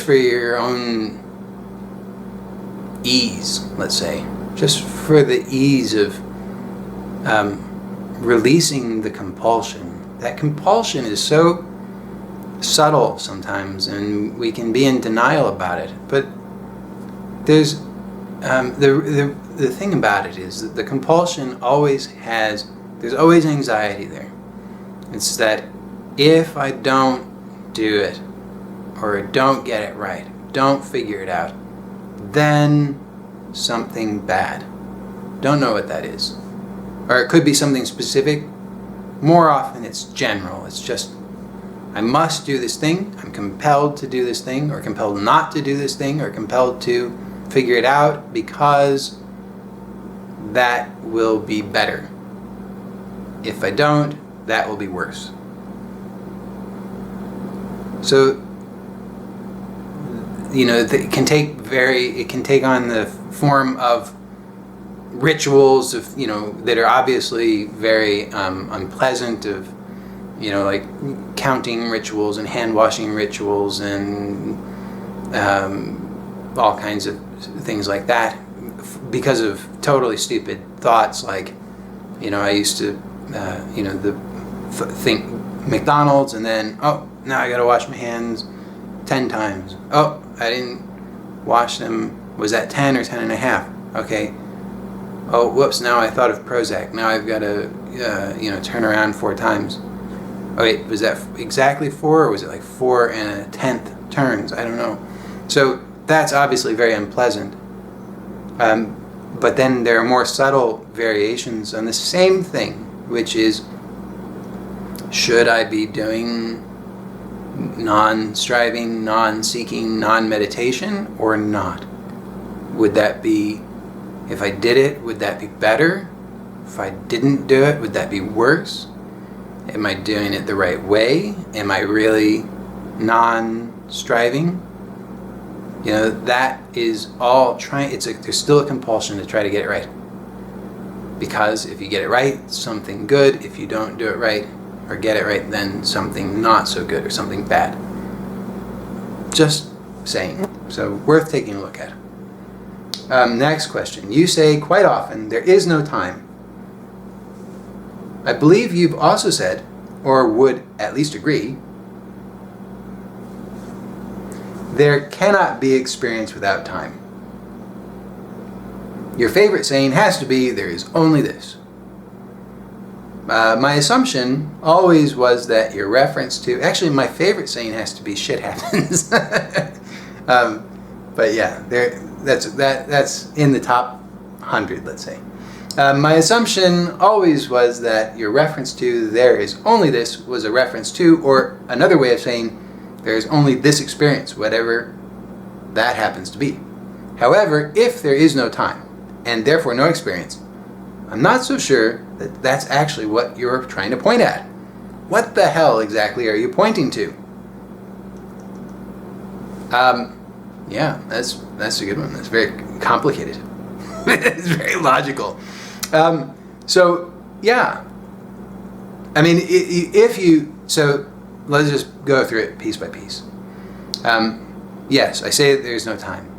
Speaker 2: for your own ease, let's say. Just for the ease of releasing the compulsion. That compulsion is so subtle sometimes, and we can be in denial about it. But there's the thing about it is that the compulsion there's always anxiety there. It's that if I don't do it, or don't get it right, don't figure it out, then something bad. Don't know what that is. Or it could be something specific. More often it's general. It's just, I must do this thing, I'm compelled to do this thing, or compelled not to do this thing, or compelled to figure it out because that will be better. If I don't, that will be worse. So, it can take on the form of rituals of, that are obviously very unpleasant, of, like counting rituals and hand washing rituals and all kinds of things like that, because of totally stupid thoughts like, I used to, think McDonald's, and then, oh, now I gotta wash my hands 10 times. Oh, I didn't wash them. Was that 10 or 10 and a half? Okay. Oh, whoops, now I thought of Prozac. Now I've got to, turn around 4 times. Oh, wait, was that exactly 4, or was it like 4 and a 10th turns? I don't know. So that's obviously very unpleasant. But then there are more subtle variations on the same thing, which is, should I be doing non-striving, non-seeking, non-meditation, or not? Would that be, if I did it, would that be better? If I didn't do it, would that be worse? Am I doing it the right way? Am I really non-striving? That is all there's still a compulsion to try to get it right. Because if you get it right, something good. If you don't do it right or get it right, then something not so good or something bad. Just saying. So worth taking a look at. Next question. You say quite often, there is no time. I believe you've also said, or would at least agree, there cannot be experience without time. Your favorite saying has to be, there is only this. My assumption always was that your reference to, actually my favorite saying has to be, shit happens. But yeah, that's in the top 100, let's say. My assumption always was that your reference to there is only this was a reference to, or another way of saying there is only this experience, whatever that happens to be. However, if there is no time, and therefore no experience, I'm not so sure that that's actually what you're trying to point at. What the hell exactly are you pointing to? Yeah, that's a good one. That's very complicated. It's very logical. So yeah, I mean, so let's just go through it piece by piece. Yes, I say that there's no time.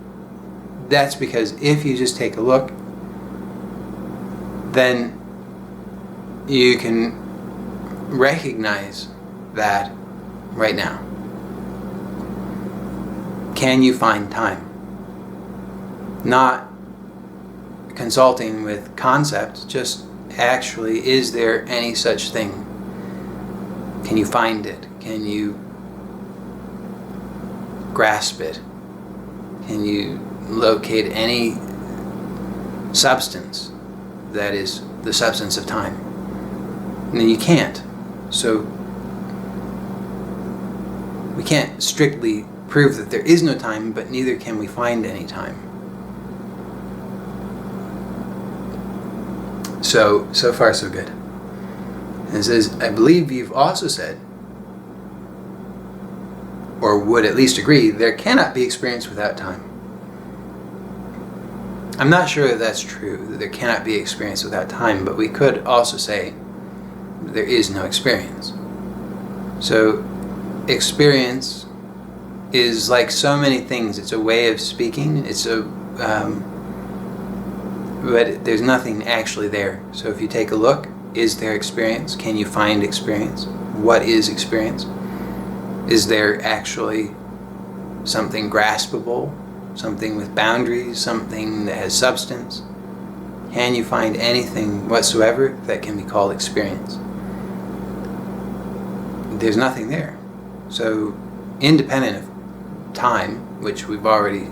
Speaker 2: That's because if you just take a look, then you can recognize that right now. Can you find time? Not consulting with concepts, just actually, is there any such thing? Can you find it? Can you grasp it? Can you locate any substance that is the substance of time? And then you can't. So we can't strictly prove that there is no time, but neither can we find any time. So far so good. And it says, I believe you've also said, or would at least agree, there cannot be experience without time. I'm not sure that that's true, that there cannot be experience without time, but we could also say there is no experience. So experience is like so many things. It's a way of speaking. But there's nothing actually there. So if you take a look, is there experience? Can you find experience? What is experience? Is there actually something graspable? Something with boundaries? Something that has substance? Can you find anything whatsoever that can be called experience? There's nothing there. So independent of time, which we've already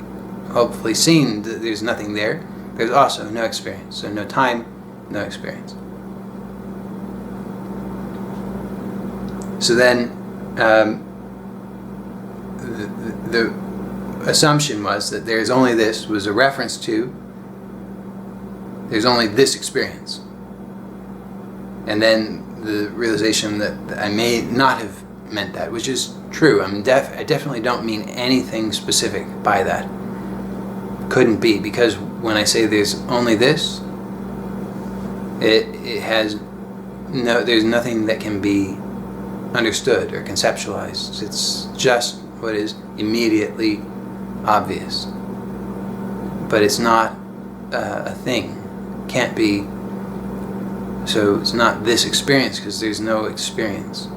Speaker 2: hopefully seen that there's nothing there, there's also no experience. So no time, no experience. So then the assumption was that there's only this, was a reference to there's only this experience. And then the realization that I may not have meant that, which is true. I definitely don't mean anything specific by that. Couldn't be, because when I say there's only this, It has there's nothing that can be understood or conceptualized. It's just what is immediately obvious. But it's not a thing. Can't be. So it's not this experience because there's no experience.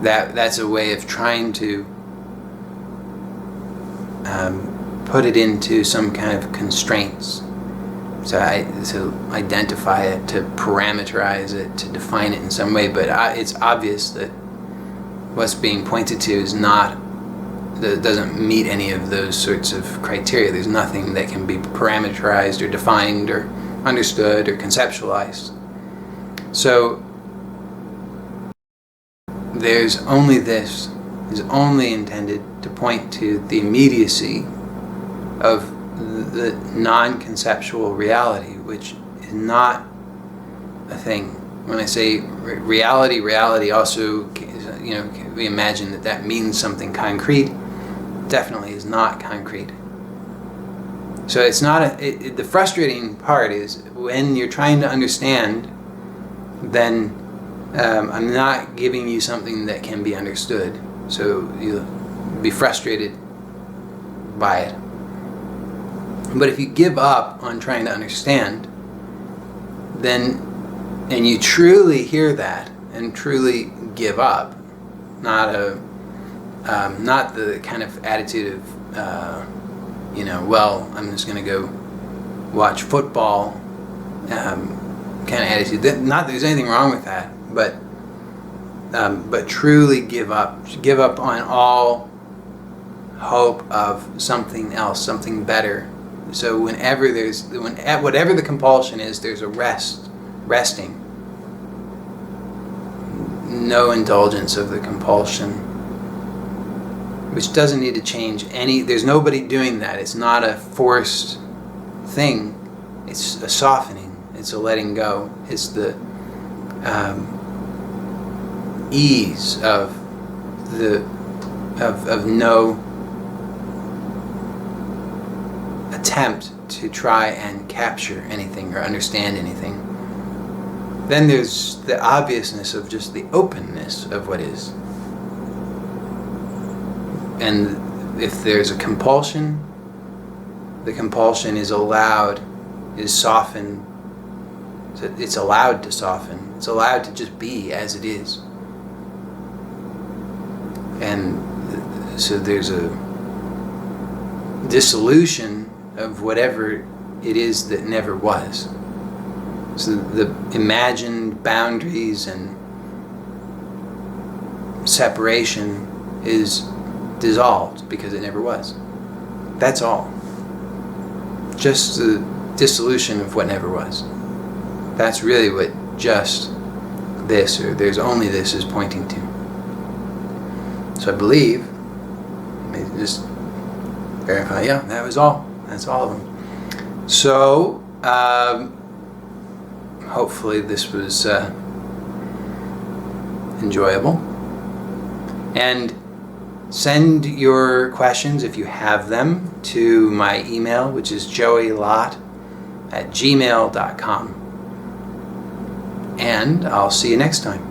Speaker 2: That's a way of trying to put it into some kind of constraints. To identify it, to parameterize it, to define it in some way. But it's obvious that what's being pointed to is not, that doesn't meet any of those sorts of criteria. There's nothing that can be parameterized or defined or understood or conceptualized. So there's only this is only intended to point to the immediacy of the non-conceptual reality, which is not a thing. When I say reality also, we imagine that means something concrete. Definitely is not concrete. So it's not the frustrating part is when you're trying to understand, then I'm not giving you something that can be understood. So you'll be frustrated by it. But if you give up on trying to understand, then, and you truly hear that and truly give up, not the kind of attitude of, well, I'm just going to go watch football kind of attitude. Not that there's anything wrong with that, but truly give up on all hope of something else, something better. So whatever the compulsion is, there's a resting. No indulgence of the compulsion, which doesn't need to change there's nobody doing that. It's not a forced thing. It's a softening. It's a letting go. It's the ease of no attempt to try and capture anything or understand anything. Then there's the obviousness of just the openness of what is. And if there's a compulsion, the compulsion is softened. It's allowed to soften. It's allowed to just be as it is. And so there's a dissolution of whatever it is that never was. So the imagined boundaries and separation is dissolved because it never was. That's all. Just the dissolution of what never was. That's really what just this, or there's only this, is pointing to. So I believe, let me just verify, yeah, that was all. That's all of them. So, hopefully this was enjoyable. And send your questions, if you have them, to my email, which is joeylott@gmail.com. And I'll see you next time.